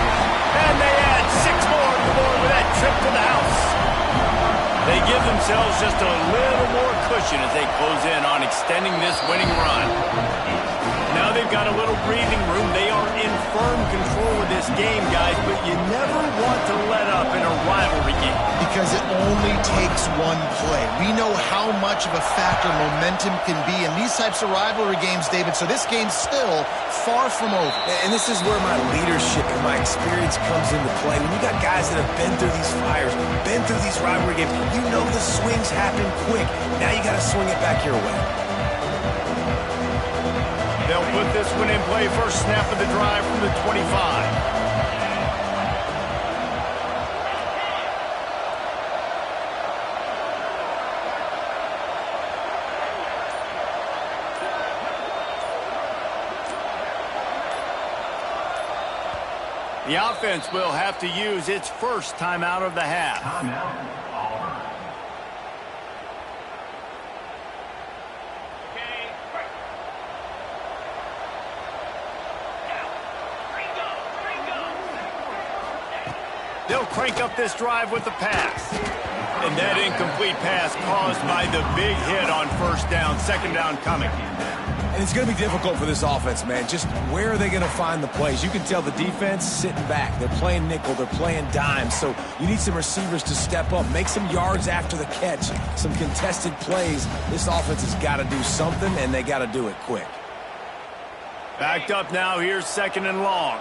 And they add 6 more to the board with that trip to the house. They give themselves just a little more cushion as they close in on extending this winning run. Now they've got a little breathing room. They are in firm control of this game, guys, but you never want to let up in a rivalry game. Because it only takes one play. We know how much of a factor momentum can be in these types of rivalry games, David, so this game's still far from over. And this is where my leadership and my experience comes into play. When you got guys that have been through these fires, been through these rivalry games, you know the swings happen quick. Now you got to swing it back your way. They'll put this one in play. First snap of the drive from the 25. The offense will have to use its first timeout of the half. They'll crank up this drive with the pass. And that incomplete pass caused by the big hit on 1st down, 2nd down coming. And it's going to be difficult for this offense, man. Just where are they going to find the plays? You can tell the defense sitting back. They're playing nickel. They're playing dime. So you need some receivers to step up, make some yards after the catch, some contested plays. This offense has got to do something, and they got to do it quick. Backed up now. Here's 2nd and long.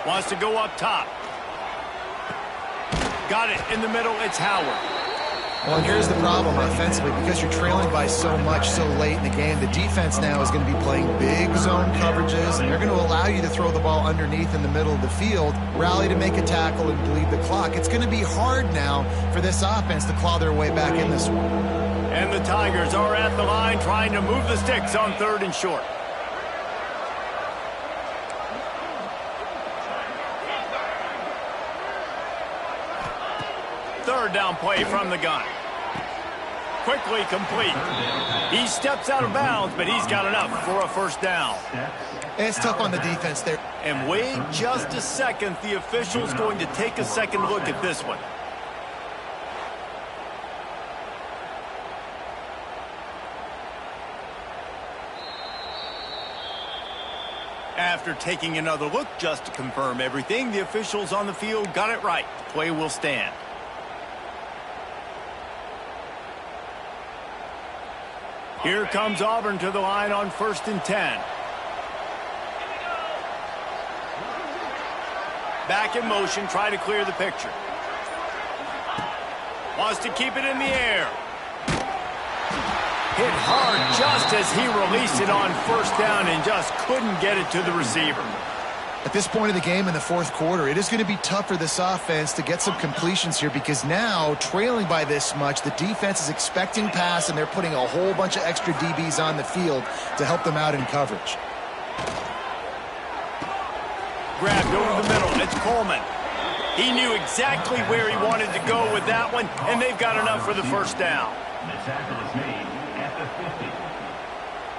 Wants to go up top. Got it in the middle. It's Howard. Well, here's the problem offensively. Because you're trailing by so much so late in the game, the defense now is going to be playing big zone coverages, and they're going to allow you to throw the ball underneath in the middle of the field, rally to make a tackle, and bleed the clock. It's going to be hard now for this offense to claw their way back in this one. And the Tigers are at the line trying to move the sticks on 3rd and short. Third down play from the gun. Quickly complete. He steps out of bounds, but he's got enough for a 1st down. It's tough on the defense there. And wait just a second. The official's going to take a second look at this one. After taking another look just to confirm everything, the officials on the field got it right. The play will stand. Here comes Auburn to the line on 1st and 10. Back in motion, try to clear the picture. Wants to keep it in the air. Hit hard just as he released it on 1st down and just couldn't get it to the receiver. At this point of the game in the fourth quarter, it is going to be tough for this offense to get some completions here because now, trailing by this much, the defense is expecting pass and they're putting a whole bunch of extra DBs on the field to help them out in coverage. Grabbed over the middle. It's Coleman. He knew exactly where he wanted to go with that one, and they've got enough for the first down. The tackle is made at the 50.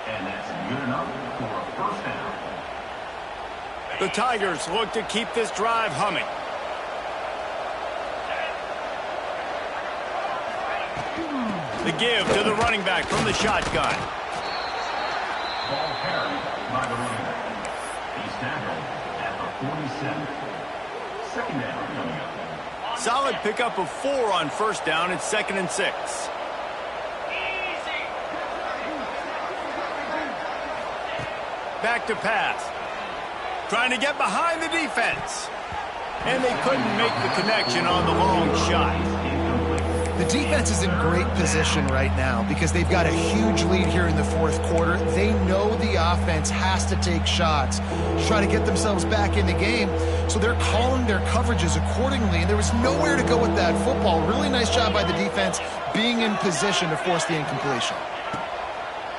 And that's good enough for a first down. The Tigers look to keep this drive humming. The give to the running back from the shotgun. Ball carried by the running back. He's tackled at the 47. Second down coming up. Solid pickup of 4 on first down. It's 2nd and 6. Back to pass. Trying to get behind the defense. And they couldn't make the connection on the long shot. The defense is in great position right now because they've got a huge lead here in the fourth quarter. They know the offense has to take shots to try to get themselves back in the game, so they're calling their coverages accordingly, and there was nowhere to go with that football. Really nice job by the defense being in position to force the incompletion.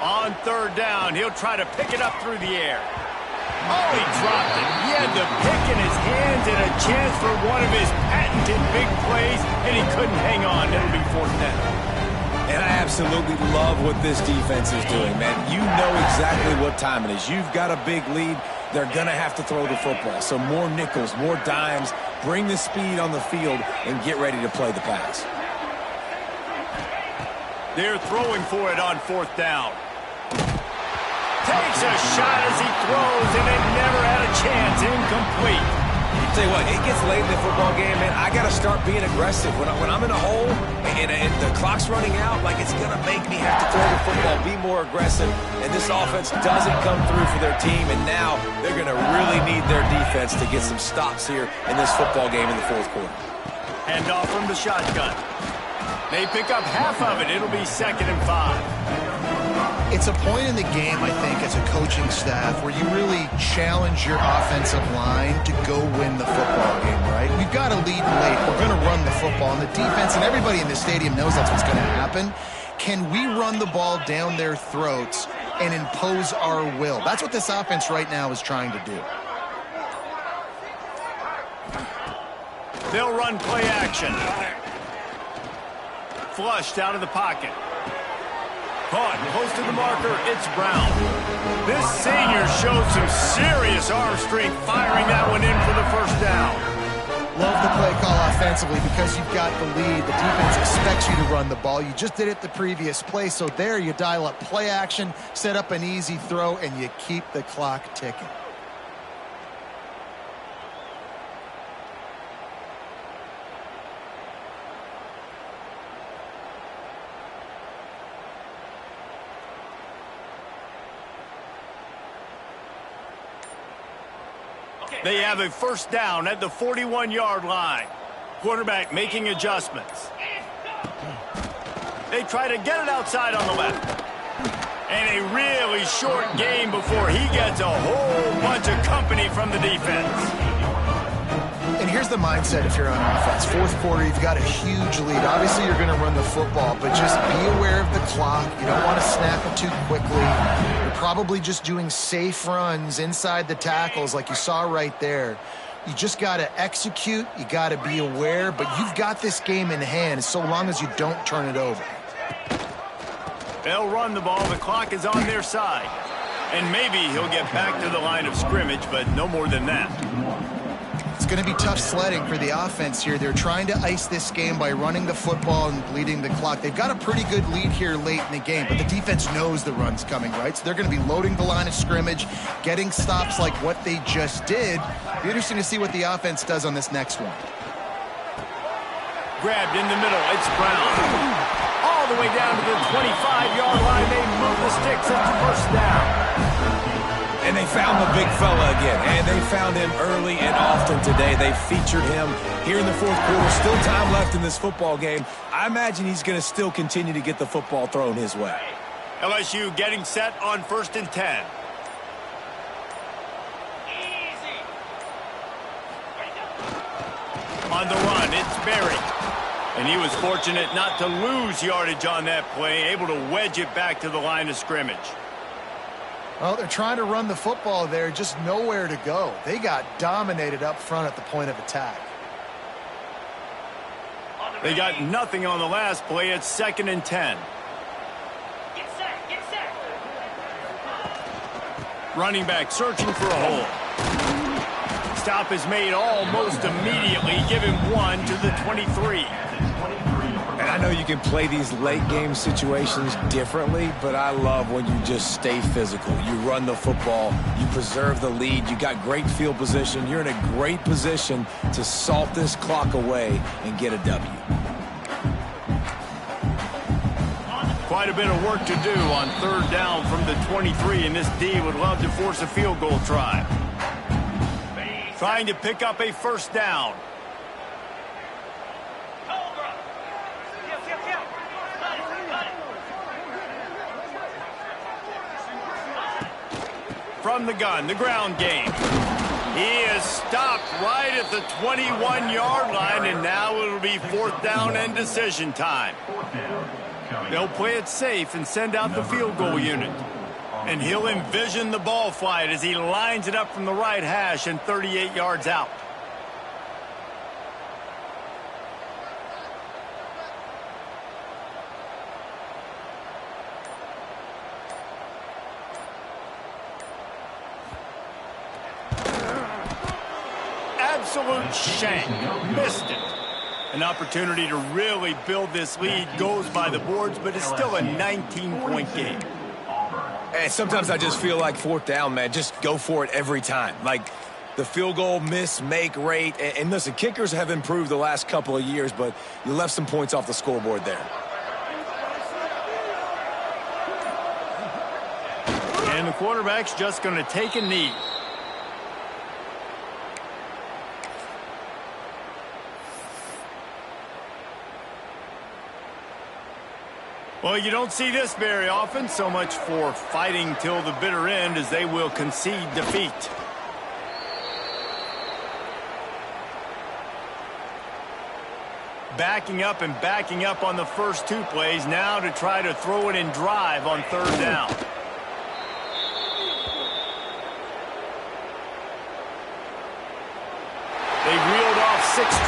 On third down, he'll try to pick it up through the air. Oh, he dropped it. He had the pick in his hands and a chance for one of his patented big plays, and he couldn't hang on. It'll be 4th down. And I absolutely love what this defense is doing, man. You know exactly what time it is. You've got a big lead. They're going to have to throw the football. So more nickels, more dimes, bring the speed on the field, and get ready to play the pass. They're throwing for it on 4th down. Takes a shot as he throws, and it never had a chance. Incomplete. Tell you what, it gets late in the football game, man. I got to start being aggressive. When I'm in a hole and the clock's running out, like it's going to make me have to throw the football, be more aggressive. And this offense doesn't come through for their team, and now they're going to really need their defense to get some stops here in this football game in the fourth quarter. Hand off from the shotgun. They pick up half of it. It'll be 2nd and 5. It's a point in the game, I think, as a coaching staff where you really challenge your offensive line to go win the football game, right? We've got to lead late. We're going to run the football, and the defense and everybody in the stadium knows that's what's going to happen. Can we run the ball down their throats and impose our will? That's what this offense right now is trying to do. They'll run play action. Flushed out of the pocket. Caught close to the marker, it's Brown. This senior showed some serious arm strength firing that one in for the first down. Love the play call offensively because you've got the lead. The defense expects you to run the ball. You just did it the previous play, so there you dial up play action, set up an easy throw, and you keep the clock ticking. They have a first down at the 41-yard line. Quarterback making adjustments. They try to get it outside on the left. And a really short game before he gets a whole bunch of company from the defense. And here's the mindset if you're on offense. Fourth quarter, you've got a huge lead. Obviously, you're going to run the football, but just be aware of the clock. You don't want to snap it too quickly. You're probably just doing safe runs inside the tackles like you saw right there. You just got to execute. You got to be aware, but you've got this game in hand so long as you don't turn it over. They'll run the ball. The clock is on their side. And maybe he'll get back to the line of scrimmage, but no more than that. It's going to be tough sledding for the offense here. They're trying to ice this game by running the football and bleeding the clock. They've got a pretty good lead here late in the game, but the defense knows the run's coming, right? So they're going to be loading the line of scrimmage, getting stops like what they just did. Be interesting to see what the offense does on this next one. Grabbed in the middle. It's Brown. All the way down to the 25-yard line. They move the sticks. It's the first down. And they found the big fella again, and they found him early and often today. They featured him here in the fourth quarter. Still time left in this football game. I imagine he's going to still continue to get the football thrown his way. LSU getting set on 1st and 10. on the run. It's Berry. And he was fortunate not to lose yardage on that play, able to wedge it back to the line of scrimmage. Well, they're trying to run the football there, just nowhere to go. They got dominated up front at the point of attack. They got nothing on the last play. It's 2nd and 10. Get set, get set. Running back searching for a hole. Stop is made almost immediately. Give him 1 to the 23. And I know you can play these late game situations differently, but I love when you just stay physical. You run the football, you preserve the lead, you got great field position, you're in a great position to salt this clock away and get a W. Quite a bit of work to do on 3rd down from the 23, and this D would love to force a field goal try. Trying to pick up a 1st down. From the gun, the ground game. He is stopped right at the 21-yard line, and now it'll be 4th down and decision time. They'll play it safe and send out the field goal unit. And he'll envision the ball flight as he lines it up from the right hash and 38 yards out. Absolute shank. Missed it. An opportunity to really build this lead goes by the boards, but it's still a 19-point game. And sometimes I just feel like 4th down, man, just go for it every time. Like the field goal miss-make rate. And listen, kickers have improved the last couple of years, but you left some points off the scoreboard there. And the quarterback's just going to take a knee. Well, you don't see this very often. So much for fighting till the bitter end, as they will concede defeat. Backing up and backing up on the first 2 plays, now to try to throw it in drive on 3rd down. They reeled off 6